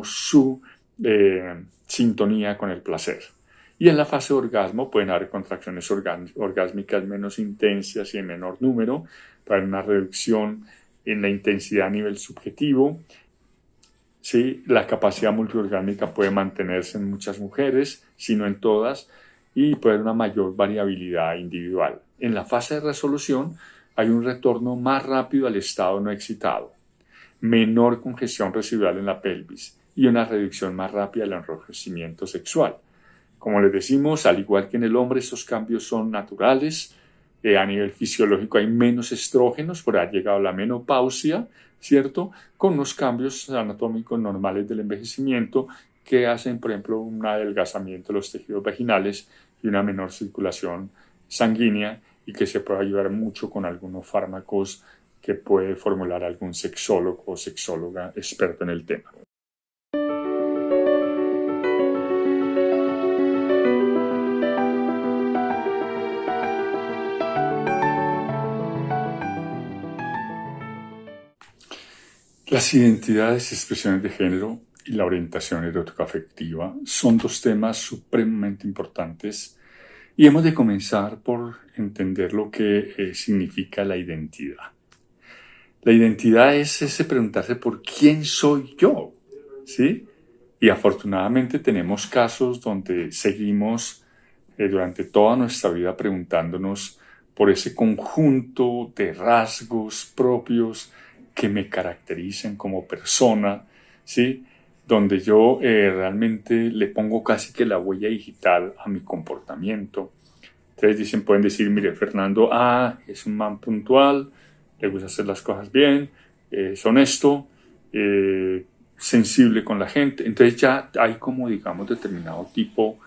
Speaker 1: su sintonía con el placer. Y en la fase de orgasmo pueden haber contracciones orgásmicas menos intensas y en menor número, para una reducción en la intensidad a nivel subjetivo. ¿Sí? La capacidad multiorgásmica puede mantenerse en muchas mujeres, si no en todas, y puede haber una mayor variabilidad individual. En la fase de resolución hay un retorno más rápido al estado no excitado, menor congestión residual en la pelvis y una reducción más rápida del enrojecimiento sexual. Como les decimos, al igual que en el hombre, estos cambios son naturales. A nivel fisiológico hay menos estrógenos, por ahí ha llegado la menopausia, ¿cierto? Con unos cambios anatómicos normales del envejecimiento que hacen, por ejemplo, un adelgazamiento de los tejidos vaginales y una menor circulación sanguínea, y que se puede ayudar mucho con algunos fármacos que puede formular algún sexólogo o sexóloga experto en el tema. Las identidades y expresiones de género y la orientación erótico-afectiva son dos temas supremamente importantes, y hemos de comenzar por entender lo que significa la identidad. La identidad es ese preguntarse por quién soy yo, ¿sí? Y afortunadamente tenemos casos donde seguimos durante toda nuestra vida preguntándonos por ese conjunto de rasgos propios que me caracterizan como persona, ¿sí? Donde yo realmente le pongo casi que la huella digital a mi comportamiento. Entonces pueden decir, mire, Fernando es un man puntual, le gusta hacer las cosas bien, es honesto, sensible con la gente. Entonces ya hay como, digamos, determinado tipo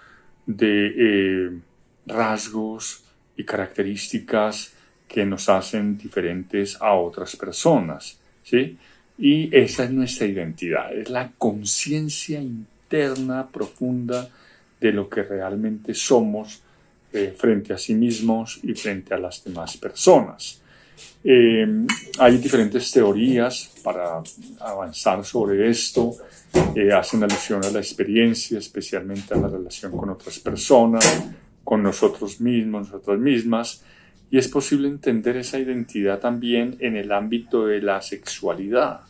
Speaker 1: de rasgos y características que nos hacen diferentes a otras personas, ¿sí? Y esa es nuestra identidad, es la conciencia interna profunda de lo que realmente somos frente a sí mismos y frente a las demás personas. Hay diferentes teorías para avanzar sobre esto. Hacen alusión a la experiencia, especialmente a la relación con otras personas, con nosotros mismos, nosotras mismas, y es posible entender esa identidad también en el ámbito de la sexualidad,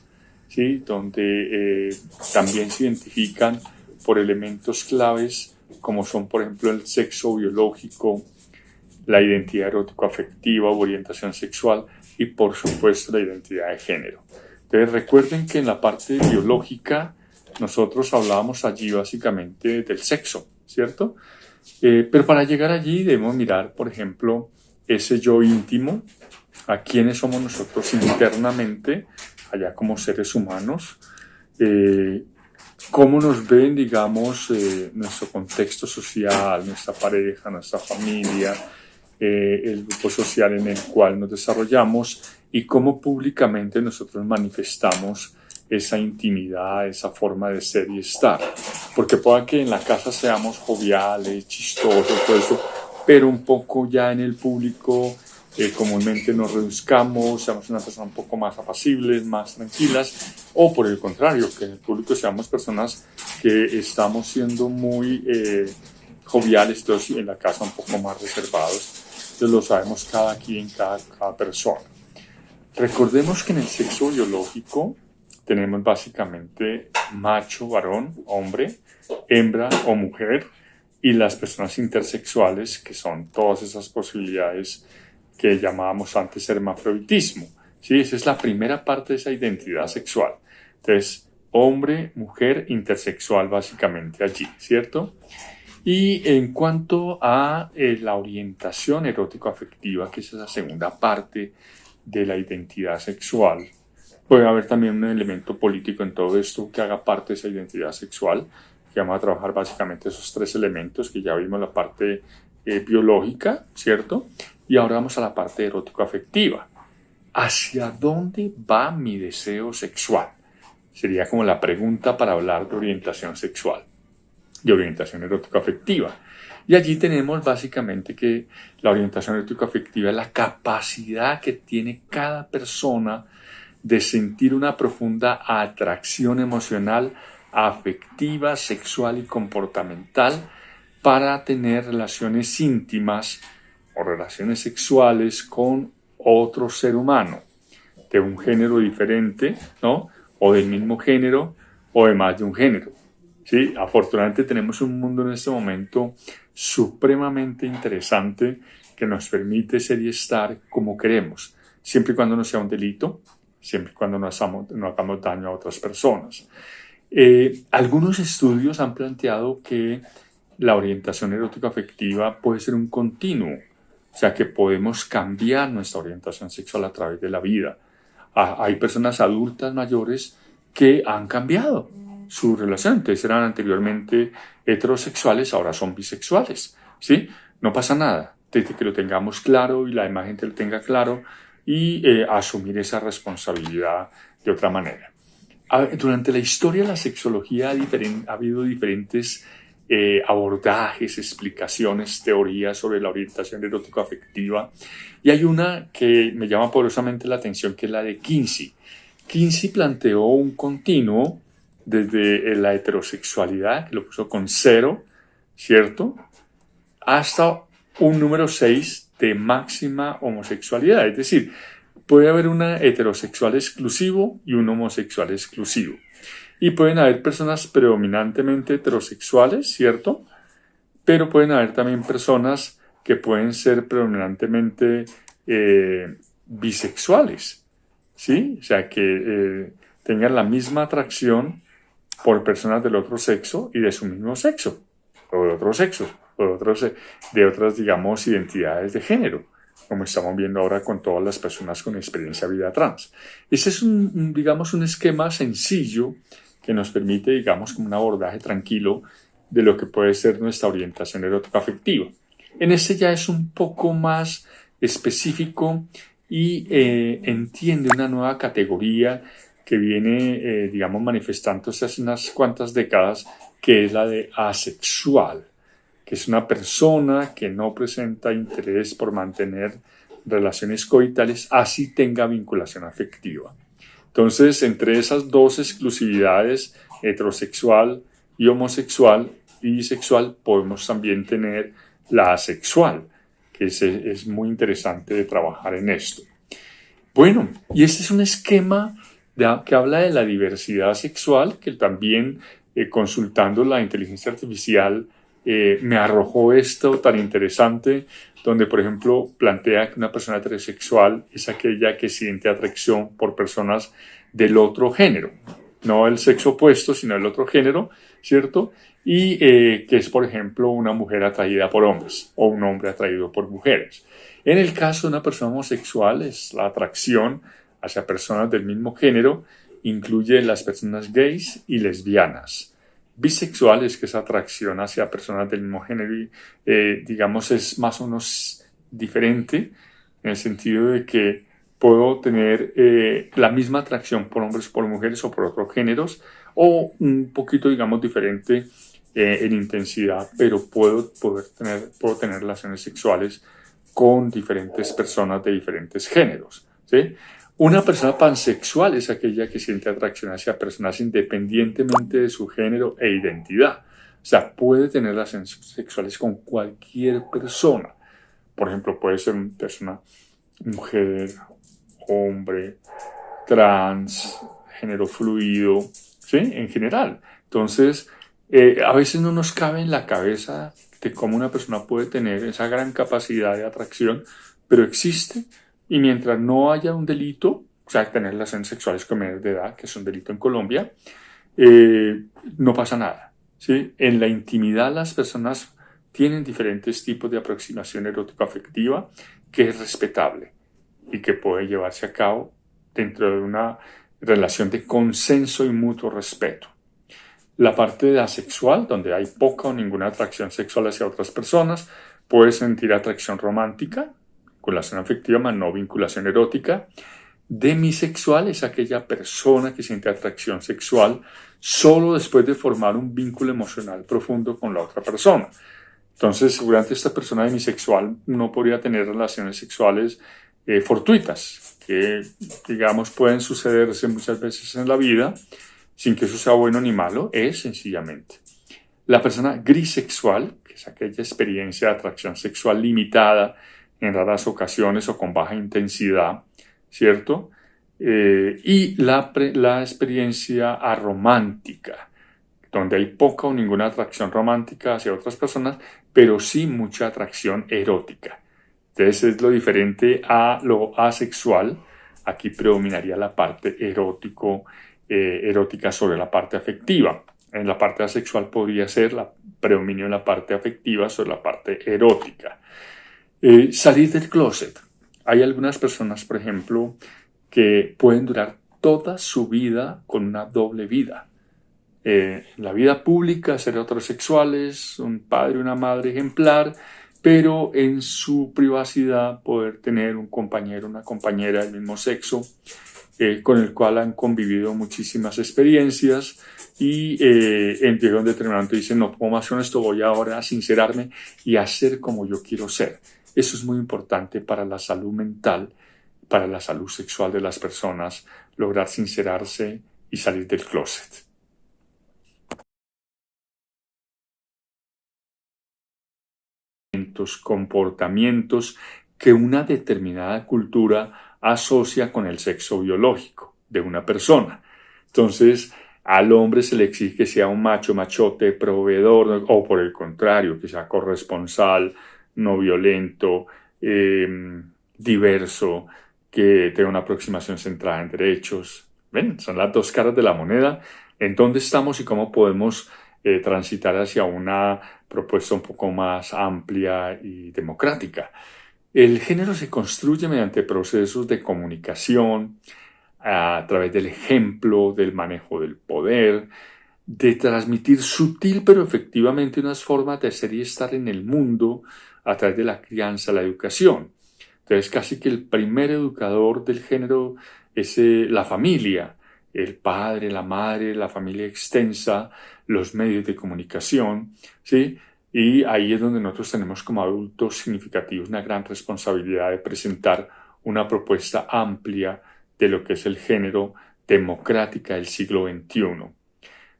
Speaker 1: ¿sí? Donde también se identifican por elementos claves como son, por ejemplo, el sexo biológico, la identidad erótico-afectiva o orientación sexual y, por supuesto, la identidad de género. Entonces, recuerden que en la parte biológica nosotros hablábamos allí básicamente del sexo, ¿cierto? Pero para llegar allí debemos mirar, por ejemplo, ese yo íntimo, a quiénes somos nosotros internamente, allá como seres humanos, cómo nos ven, digamos, nuestro contexto social, nuestra pareja, nuestra familia, el grupo social en el cual nos desarrollamos, y cómo públicamente nosotros manifestamos esa intimidad, esa forma de ser y estar. Porque pueda que en la casa seamos joviales, chistosos, todo eso, pero un poco ya en el público comúnmente nos reduzcamos, seamos una persona un poco más apacibles, más tranquilas, o por el contrario, que en el público seamos personas que estamos siendo muy joviales, entonces en la casa un poco más reservados. Entonces lo sabemos cada quien, cada persona. Recordemos que en el sexo biológico tenemos básicamente macho, varón, hombre, hembra o mujer, y las personas intersexuales, que son todas esas posibilidades que llamábamos antes hermafroditismo, ¿sí? Esa es la primera parte de esa identidad sexual. Entonces, hombre, mujer, intersexual básicamente allí, ¿cierto? Y en cuanto a la orientación erótico-afectiva, que es esa segunda parte de la identidad sexual, puede haber también un elemento político en todo esto que haga parte de esa identidad sexual, que vamos a trabajar básicamente esos tres elementos, que ya vimos la parte biológica, ¿cierto? Y ahora vamos a la parte erótico-afectiva. ¿Hacia dónde va mi deseo sexual? Sería como la pregunta para hablar de orientación sexual, de orientación erótico-afectiva. Y allí tenemos básicamente que la orientación erótico-afectiva es la capacidad que tiene cada persona de sentir una profunda atracción emocional, afectiva, sexual y comportamental para tener relaciones íntimas o relaciones sexuales con otro ser humano de un género diferente, ¿no? O del mismo género o de más de un género, ¿sí? Afortunadamente tenemos un mundo en este momento supremamente interesante que nos permite ser y estar como queremos, siempre y cuando no sea un delito, siempre y cuando no hagamos daño a otras personas. Algunos estudios han planteado que la orientación erótico-afectiva puede ser un continuo, o sea que podemos cambiar nuestra orientación sexual a través de la vida. Hay personas adultas mayores que han cambiado su relación. Entonces eran anteriormente heterosexuales, ahora son bisexuales, ¿sí? No pasa nada, desde que lo tengamos claro y la demás gente lo tenga claro y asumir esa responsabilidad de otra manera. Durante la historia de la sexología ha habido diferentes abordajes, explicaciones, teorías sobre la orientación erótico-afectiva, y hay una que me llama poderosamente la atención, que es la de Kinsey. Kinsey planteó un continuo desde la heterosexualidad, que lo puso con 0, ¿cierto?, hasta un número 6 de máxima homosexualidad. Es decir, puede haber una heterosexual exclusivo y un homosexual exclusivo. Y pueden haber personas predominantemente heterosexuales, ¿cierto? Pero pueden haber también personas que pueden ser predominantemente bisexuales, ¿sí? O sea, que tengan la misma atracción por personas del otro sexo y de su mismo sexo, o de otro sexo, o de otras, digamos, identidades de género, como estamos viendo ahora con todas las personas con experiencia de vida trans. Ese es digamos, un esquema sencillo que nos permite, digamos, como un abordaje tranquilo de lo que puede ser nuestra orientación erótico-afectiva. En este ya es un poco más específico y entiende una nueva categoría que viene, digamos, manifestándose hace unas cuantas décadas, que es la de asexual, que es una persona que no presenta interés por mantener relaciones coitales, así tenga vinculación afectiva. Entonces, entre esas dos exclusividades, heterosexual y homosexual y bisexual, podemos también tener la asexual, que es muy interesante de trabajar en esto. Bueno, y este es un esquema que habla de la diversidad sexual, que también consultando la inteligencia artificial me arrojó esto tan interesante, donde, por ejemplo, plantea que una persona heterosexual es aquella que siente atracción por personas del otro género, no el sexo opuesto, sino el otro género, ¿cierto? Y que es, por ejemplo, una mujer atraída por hombres o un hombre atraído por mujeres. En el caso de una persona homosexual, es la atracción hacia personas del mismo género, incluye las personas gays y lesbianas. Bisexual es que esa atracción hacia personas del mismo género, digamos, es más o menos diferente, en el sentido de que puedo tener la misma atracción por hombres, por mujeres o por otros géneros, o un poquito, digamos, diferente en intensidad, pero puedo tener relaciones sexuales con diferentes personas de diferentes géneros, ¿sí? Una persona pansexual es aquella que siente atracción hacia personas independientemente de su género e identidad. O sea, puede tener relaciones sexuales con cualquier persona. Por ejemplo, puede ser una persona, mujer, hombre, trans, género fluido, ¿sí? En general. Entonces, a veces no nos cabe en la cabeza de cómo una persona puede tener esa gran capacidad de atracción, pero existe. Y mientras no haya un delito, o sea, tener relaciones sexuales con menores de edad, que es un delito en Colombia, no pasa nada, ¿sí? En la intimidad las personas tienen diferentes tipos de aproximación erótico-afectiva que es respetable y que puede llevarse a cabo dentro de una relación de consenso y mutuo respeto. La parte de asexual, donde hay poca o ninguna atracción sexual hacia otras personas, puede sentir atracción romántica, vinculación afectiva, más no vinculación erótica. Demisexual es aquella persona que siente atracción sexual solo después de formar un vínculo emocional profundo con la otra persona. Entonces, seguramente esta persona demisexual no podría tener relaciones sexuales fortuitas, que, digamos, pueden sucederse muchas veces en la vida, sin que eso sea bueno ni malo, es sencillamente. La persona grisexual, que es aquella experiencia de atracción sexual limitada, en raras ocasiones o con baja intensidad, ¿cierto? Y la experiencia aromántica, donde hay poca o ninguna atracción romántica hacia otras personas, pero sí mucha atracción erótica. Entonces es lo diferente a lo asexual. Aquí predominaría la parte erótico erótica sobre la parte afectiva. En la parte asexual podría ser la predominio en la parte afectiva sobre la parte erótica. Salir del closet. Hay algunas personas, por ejemplo, que pueden durar toda su vida con una doble vida. La vida pública, ser heterosexuales, un padre y una madre ejemplar, pero en su privacidad poder tener un compañero, una compañera del mismo sexo, con el cual han convivido muchísimas experiencias y llega un determinado momento y dicen, no puedo más con esto, voy ahora a sincerarme y a ser como yo quiero ser. Eso es muy importante para la salud mental, para la salud sexual de las personas, lograr sincerarse y salir del closet. Comportamientos que una determinada cultura asocia con el sexo biológico de una persona. Entonces, al hombre se le exige que sea un macho, machote, proveedor, o por el contrario, que sea corresponsal, no violento, diverso, que tenga una aproximación centrada en derechos. ¿Ven? Son las dos caras de la moneda. ¿En dónde estamos y cómo podemos transitar hacia una propuesta un poco más amplia y democrática? El género se construye mediante procesos de comunicación, a través del ejemplo, del manejo del poder, de transmitir sutil pero efectivamente unas formas de ser y estar en el mundo a través de la crianza, la educación. Entonces casi que el primer educador del género es la familia, el padre, la madre, la familia extensa, los medios de comunicación, ¿sí? Y ahí es donde nosotros tenemos como adultos significativos una gran responsabilidad de presentar una propuesta amplia de lo que es el género democrática del siglo XXI.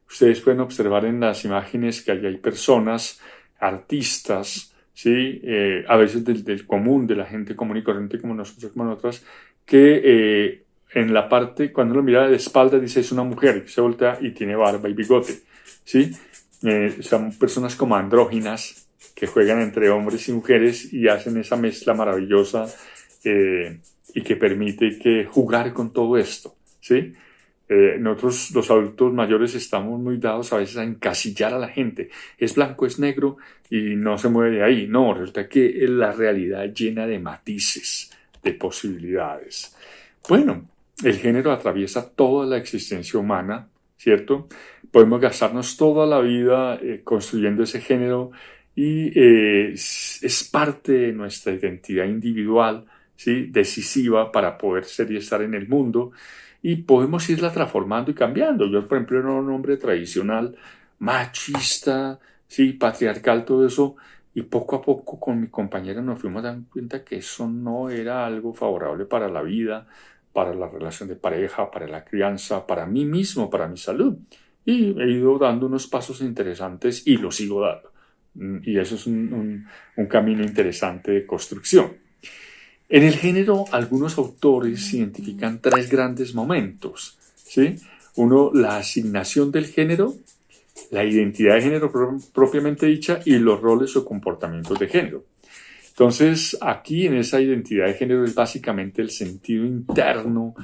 Speaker 1: Ustedes pueden observar en las imágenes que allí hay personas, artistas, ¿sí? A veces del común, de la gente común y corriente como nosotros, como nosotras, que en la parte, cuando uno mira de espalda, dice es una mujer, que se voltea y tiene barba y bigote, ¿sí? Son personas como andróginas que juegan entre hombres y mujeres y hacen esa mezcla maravillosa y que permite que jugar con todo esto, ¿sí? Nosotros los adultos mayores estamos muy dados a veces a encasillar a la gente. Es blanco, es negro y no se mueve de ahí. No, resulta que la realidad llena de matices, de posibilidades. Bueno, el género atraviesa toda la existencia humana, ¿cierto? Podemos gastarnos toda la vida construyendo ese género y es parte de nuestra identidad individual, ¿sí? Decisiva para poder ser y estar en el mundo. Y podemos irla transformando y cambiando. Yo, por ejemplo, era un hombre tradicional, machista, sí, patriarcal, todo eso. Y poco a poco con mi compañera nos fuimos dando cuenta que eso no era algo favorable para la vida, para la relación de pareja, para la crianza, para mí mismo, para mi salud. Y he ido dando unos pasos interesantes y lo sigo dando. Y eso es un camino interesante de construcción. En el género, algunos autores identifican tres grandes momentos, ¿sí? Uno, la asignación del género, la identidad de género propiamente dicha y los roles o comportamientos de género. Entonces, aquí en esa identidad de género es básicamente el sentido interno,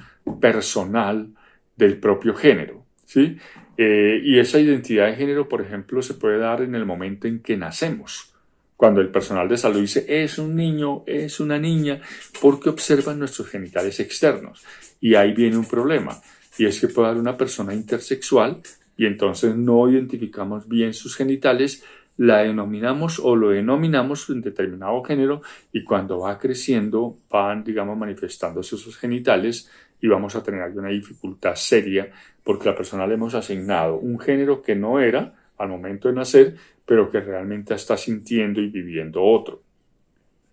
Speaker 1: personal del propio género, ¿sí? Y esa identidad de género, por ejemplo, se puede dar en el momento en que nacemos. Cuando el personal de salud dice es un niño, es una niña, porque observan nuestros genitales externos. Y ahí viene un problema, y es que puede haber una persona intersexual y entonces no identificamos bien sus genitales, la denominamos o lo denominamos en determinado género y cuando va creciendo van, digamos, manifestándose sus genitales y vamos a tener alguna dificultad seria porque a la persona le hemos asignado un género que no era al momento de nacer, pero que realmente está sintiendo y viviendo otro.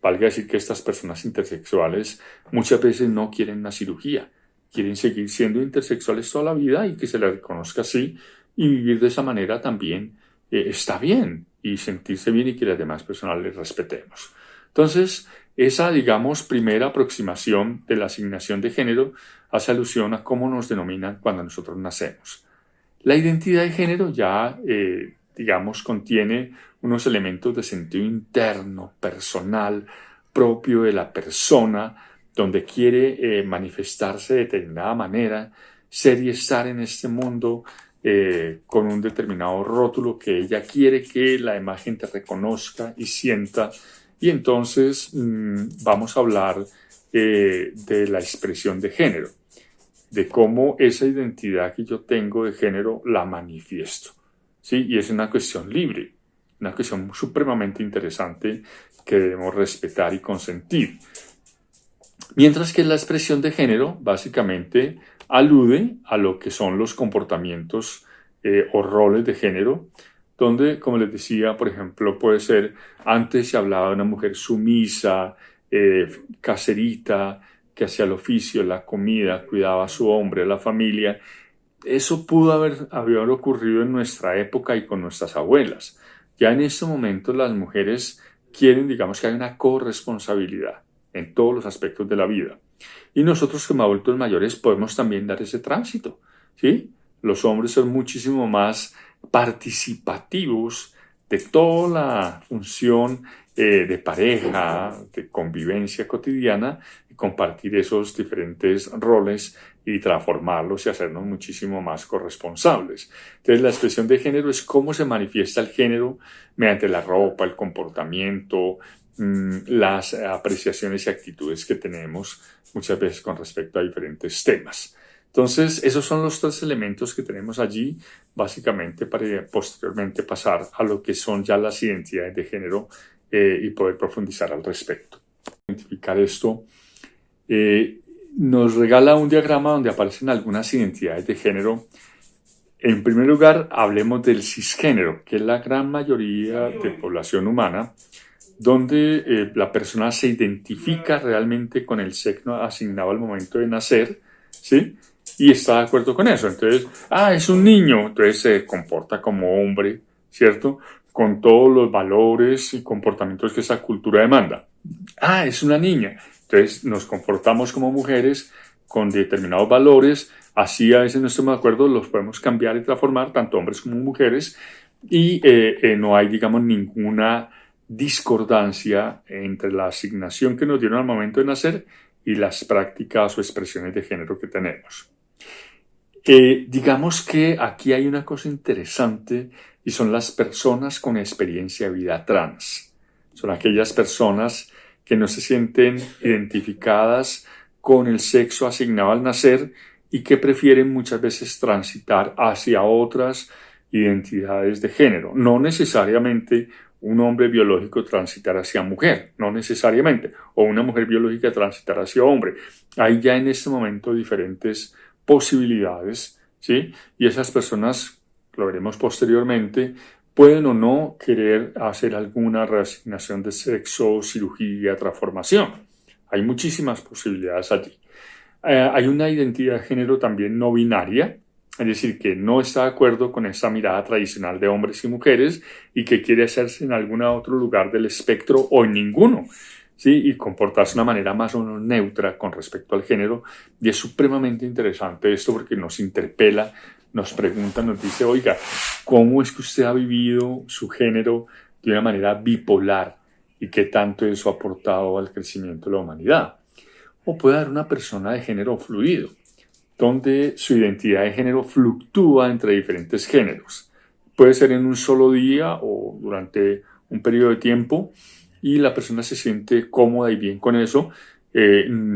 Speaker 1: Valga decir que estas personas intersexuales muchas veces no quieren una cirugía, quieren seguir siendo intersexuales toda la vida y que se les reconozca así y vivir de esa manera también está bien y sentirse bien y que las demás personas les respetemos. Entonces, esa, digamos, primera aproximación de la asignación de género hace alusión a cómo nos denominan cuando nosotros nacemos. La identidad de género ya digamos, contiene unos elementos de sentido interno, personal, propio de la persona, donde quiere manifestarse de determinada manera ser y estar en este mundo con un determinado rótulo que ella quiere que la demás gente reconozca y sienta. Y entonces vamos a hablar de la expresión de género, de cómo esa identidad que yo tengo de género la manifiesto, ¿sí? Y es una cuestión libre, una cuestión supremamente interesante que debemos respetar y consentir. Mientras que la expresión de género básicamente alude a lo que son los comportamientos o roles de género, donde, como les decía, por ejemplo, puede ser, antes se hablaba de una mujer sumisa, caserita, que hacía el oficio, la comida, cuidaba a su hombre, a la familia. Eso pudo haber ocurrido en nuestra época y con nuestras abuelas. Ya en este momento las mujeres quieren, digamos, que hay una corresponsabilidad en todos los aspectos de la vida. Y nosotros como adultos mayores podemos también dar ese tránsito, ¿sí? Los hombres son muchísimo más participativos de toda la función de pareja, de convivencia cotidiana, y compartir esos diferentes roles y transformarlos y hacernos muchísimo más corresponsables. Entonces, la expresión de género es cómo se manifiesta el género mediante la ropa, el comportamiento, las apreciaciones y actitudes que tenemos muchas veces con respecto a diferentes temas. Entonces, esos son los tres elementos que tenemos allí, básicamente para posteriormente pasar a lo que son ya las identidades de género y poder profundizar al respecto. Identificar esto nos regala un diagrama donde aparecen algunas identidades de género. En primer lugar, hablemos del cisgénero, que es la gran mayoría de población humana, donde la persona se identifica realmente con el sexo asignado al momento de nacer, ¿sí? Y está de acuerdo con eso. Entonces, es un niño, entonces se comporta como hombre, ¿cierto? Con todos los valores y comportamientos que esa cultura demanda. Es una niña, entonces nos comportamos como mujeres con determinados valores, así a veces no estamos de acuerdo, los podemos cambiar y transformar, tanto hombres como mujeres, y no hay, digamos, ninguna discordancia entre la asignación que nos dieron al momento de nacer y las prácticas o expresiones de género que tenemos. Digamos que aquí hay una cosa interesante y son las personas con experiencia de vida trans. Son aquellas personas que no se sienten identificadas con el sexo asignado al nacer y que prefieren muchas veces transitar hacia otras identidades de género. No necesariamente un hombre biológico transitar hacia mujer, no necesariamente, o una mujer biológica transitar hacia hombre. Hay ya en este momento diferentes posibilidades, ¿sí? Y esas personas, lo veremos posteriormente, pueden o no querer hacer alguna reasignación de sexo, cirugía, transformación. Hay muchísimas posibilidades allí. Hay una identidad de género también no binaria, es decir, que no está de acuerdo con esa mirada tradicional de hombres y mujeres y que quiere hacerse en algún otro lugar del espectro o en ninguno, ¿sí? Y comportarse de una manera más o menos neutra con respecto al género. Y es supremamente interesante esto porque nos interpela, nos pregunta, nos dice, oiga, ¿cómo es que usted ha vivido su género de una manera bipolar y qué tanto eso ha aportado al crecimiento de la humanidad? O puede haber una persona de género fluido, donde su identidad de género fluctúa entre diferentes géneros. Puede ser en un solo día o durante un periodo de tiempo y la persona se siente cómoda y bien con eso.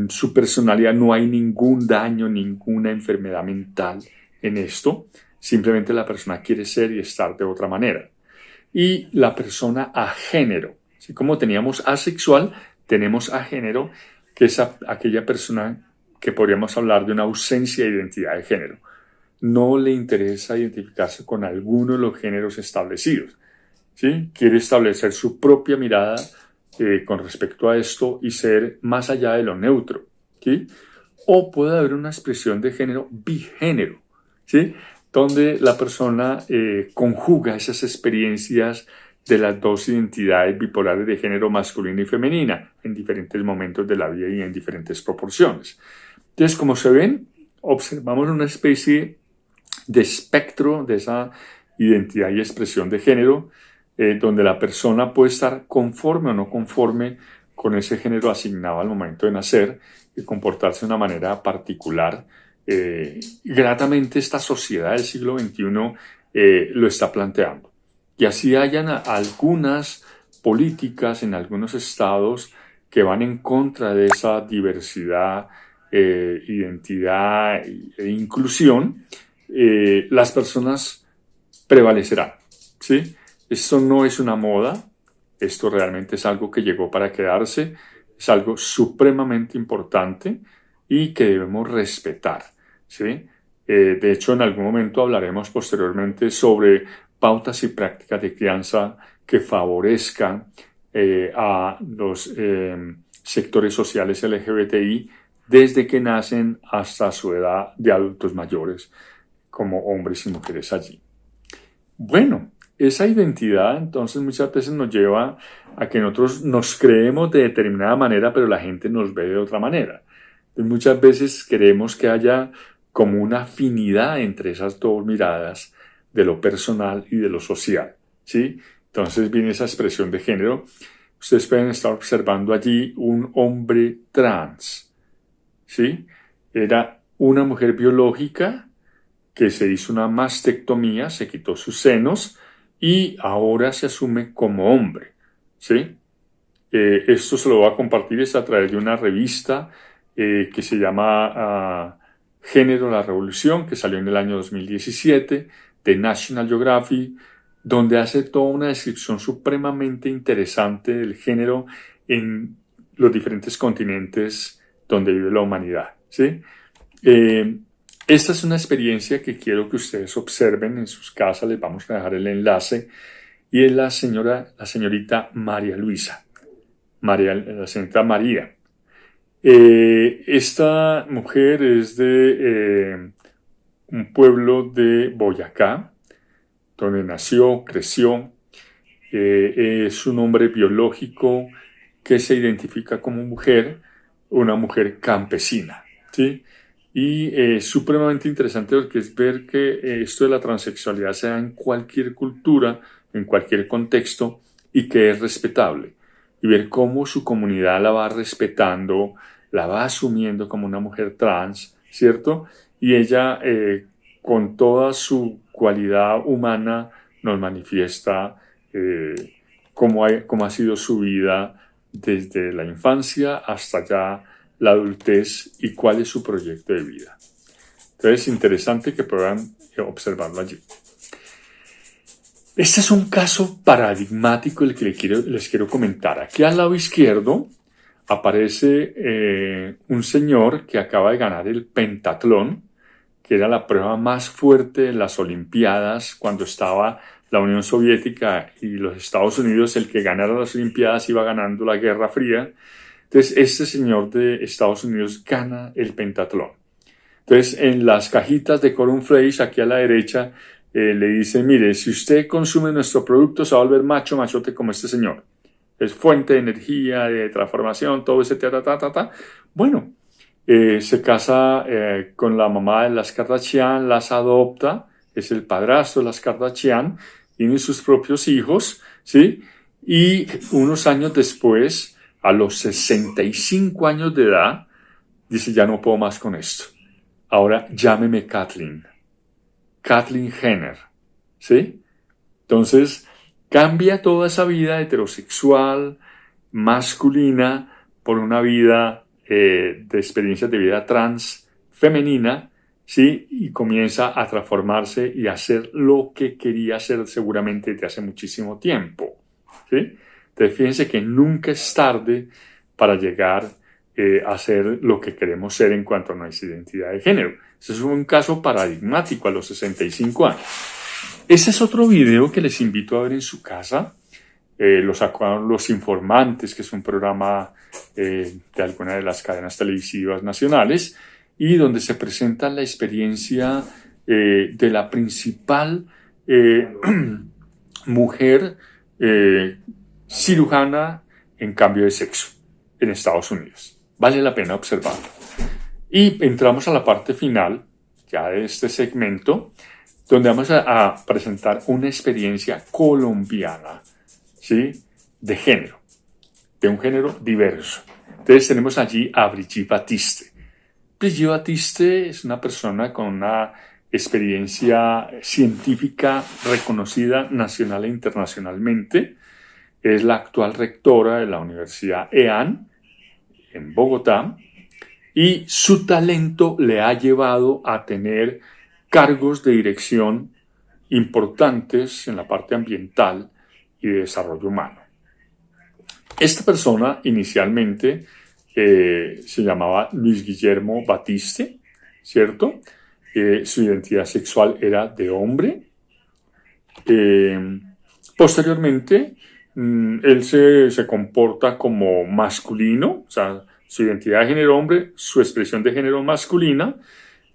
Speaker 1: Su personalidad, no hay ningún daño, ninguna enfermedad mental en esto. Simplemente la persona quiere ser y estar de otra manera. Y la persona agénero, así como teníamos asexual, tenemos agénero, que es aquella persona que podríamos hablar de una ausencia de identidad de género. No le interesa identificarse con alguno de los géneros establecidos, ¿sí? Quiere establecer su propia mirada con respecto a esto y ser más allá de lo neutro, ¿sí? O puede haber una expresión de género bigénero, ¿sí? Donde la persona conjuga esas experiencias de las dos identidades bipolares de género masculina y femenina en diferentes momentos de la vida y en diferentes proporciones. Entonces, como se ven, observamos una especie de espectro de esa identidad y expresión de género, donde la persona puede estar conforme o no conforme con ese género asignado al momento de nacer y comportarse de una manera particular gratamente esta sociedad del siglo XXI lo está planteando. Y así hayan algunas políticas en algunos estados que van en contra de esa diversidad, identidad e inclusión, las personas prevalecerán, ¿sí? Esto no es una moda, esto realmente es algo que llegó para quedarse, es algo supremamente importante y que debemos respetar, ¿sí? De hecho, en algún momento hablaremos posteriormente sobre pautas y prácticas de crianza que favorezcan a los sectores sociales LGBTI desde que nacen hasta su edad de adultos mayores, como hombres y mujeres allí. Bueno, esa identidad entonces muchas veces nos lleva a que nosotros nos creemos de determinada manera, pero la gente nos ve de otra manera. Entonces, muchas veces queremos que haya como una afinidad entre esas dos miradas de lo personal y de lo social, ¿sí? Entonces viene esa expresión de género. Ustedes pueden estar observando allí un hombre trans, ¿sí? Era una mujer biológica que se hizo una mastectomía, se quitó sus senos y ahora se asume como hombre, ¿sí? Esto se lo voy a compartir es a través de una revista que se llama Género, la Revolución, que salió en el año 2017, de National Geographic, donde hace toda una descripción supremamente interesante del género en los diferentes continentes donde vive la humanidad, ¿sí? Esta es una experiencia que quiero que ustedes observen en sus casas, les vamos a dejar el enlace, y es la señorita María Luisa, la señorita María. Esta mujer es de un pueblo de Boyacá, donde nació, creció. Es un hombre biológico que se identifica como mujer, una mujer campesina, ¿sí? Y es supremamente interesante porque es ver que esto de la transexualidad se da en cualquier cultura, en cualquier contexto y que es respetable. Y ver cómo su comunidad la va respetando, la va asumiendo como una mujer trans, ¿cierto? Y ella, con toda su cualidad humana, nos manifiesta cómo ha sido su vida desde la infancia hasta ya la adultez y cuál es su proyecto de vida. Entonces es interesante que puedan observarlo allí. Este es un caso paradigmático el que les quiero comentar. Aquí al lado izquierdo aparece un señor que acaba de ganar el pentatlón, que era la prueba más fuerte de las Olimpiadas cuando estaba la Unión Soviética y los Estados Unidos. El que ganara las Olimpiadas iba ganando la Guerra Fría. Entonces, este señor de Estados Unidos gana el pentatlón. Entonces, en las cajitas de cornflakes, aquí a la derecha, le dice, mire, si usted consume nuestro producto, se va a volver machote como este señor. Es fuente de energía, de transformación, todo ese ta. Bueno, se casa con la mamá de las Kardashian, las adopta, es el padrastro de las Kardashian, tiene sus propios hijos, ¿sí? Y unos años después, a los 65 años de edad, dice, ya no puedo más con esto. Ahora llámeme Kathleen Jenner, ¿sí? Entonces, cambia toda esa vida heterosexual, masculina, por una vida de experiencias de vida trans, femenina, ¿sí? Y comienza a transformarse y a hacer lo que quería hacer seguramente desde hace muchísimo tiempo, ¿sí? Entonces, fíjense que nunca es tarde para llegar a ser lo que queremos ser en cuanto a nuestra identidad de género. Ese es un caso paradigmático a los 65 años. Ese es otro video que les invito a ver en su casa. Lo sacaron Los Informantes, que es un programa de alguna de las cadenas televisivas nacionales, y donde se presenta la experiencia de la principal mujer cirujana en cambio de sexo en Estados Unidos. Vale la pena observarlo. Y entramos a la parte final ya de este segmento, donde vamos a presentar una experiencia colombiana, ¿sí? De género, de un género diverso. Entonces tenemos allí a Brigitte Batiste. Brigitte Batiste es una persona con una experiencia científica reconocida nacional e internacionalmente. Es la actual rectora de la Universidad EAN en Bogotá y su talento le ha llevado a tener cargos de dirección importantes en la parte ambiental y de desarrollo humano. Esta persona inicialmente se llamaba Luis Guillermo Batiste, ¿cierto? Su identidad sexual era de hombre. Posteriormente, él se comporta como masculino, o sea, su identidad de género hombre, su expresión de género masculina,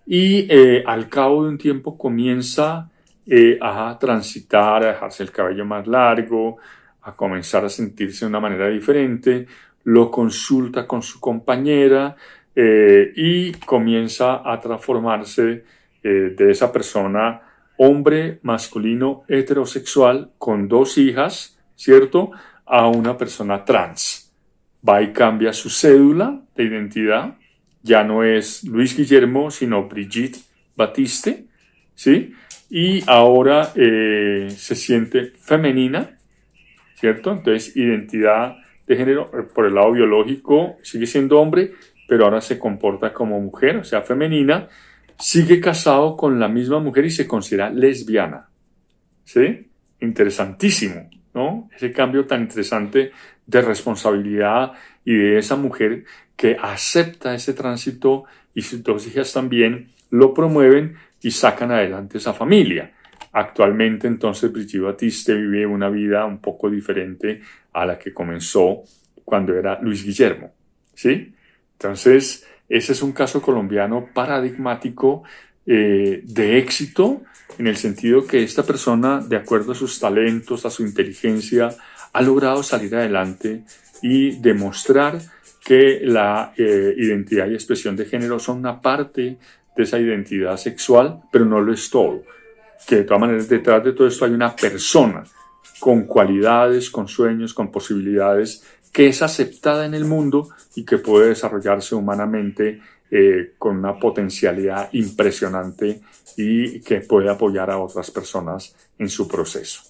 Speaker 1: y al cabo de un tiempo comienza a transitar, a dejarse el cabello más largo, a comenzar a sentirse de una manera diferente, lo consulta con su compañera y comienza a transformarse de esa persona hombre, masculino, heterosexual, con 2 hijas, ¿cierto?, a una persona trans. Va y cambia su cédula de identidad, ya no es Luis Guillermo, sino Brigitte Batiste, ¿sí? Y ahora se siente femenina, ¿cierto? Entonces, identidad de género por el lado biológico sigue siendo hombre, pero ahora se comporta como mujer, o sea, femenina. Sigue casado con la misma mujer y se considera lesbiana, ¿sí? Interesantísimo, ¿no? Ese cambio tan interesante de responsabilidad y de esa mujer que acepta ese tránsito y sus 2 hijas también lo promueven y sacan adelante esa familia. Actualmente, entonces, Brigitte Batiste vive una vida un poco diferente a la que comenzó cuando era Luis Guillermo, ¿sí? Entonces, ese es un caso colombiano paradigmático de éxito, en el sentido que esta persona, de acuerdo a sus talentos, a su inteligencia, ha logrado salir adelante y demostrar que la identidad y expresión de género son una parte de esa identidad sexual, pero no lo es todo. Que de todas maneras detrás de todo esto hay una persona con cualidades, con sueños, con posibilidades, que es aceptada en el mundo y que puede desarrollarse humanamente con una potencialidad impresionante y que puede apoyar a otras personas en su proceso.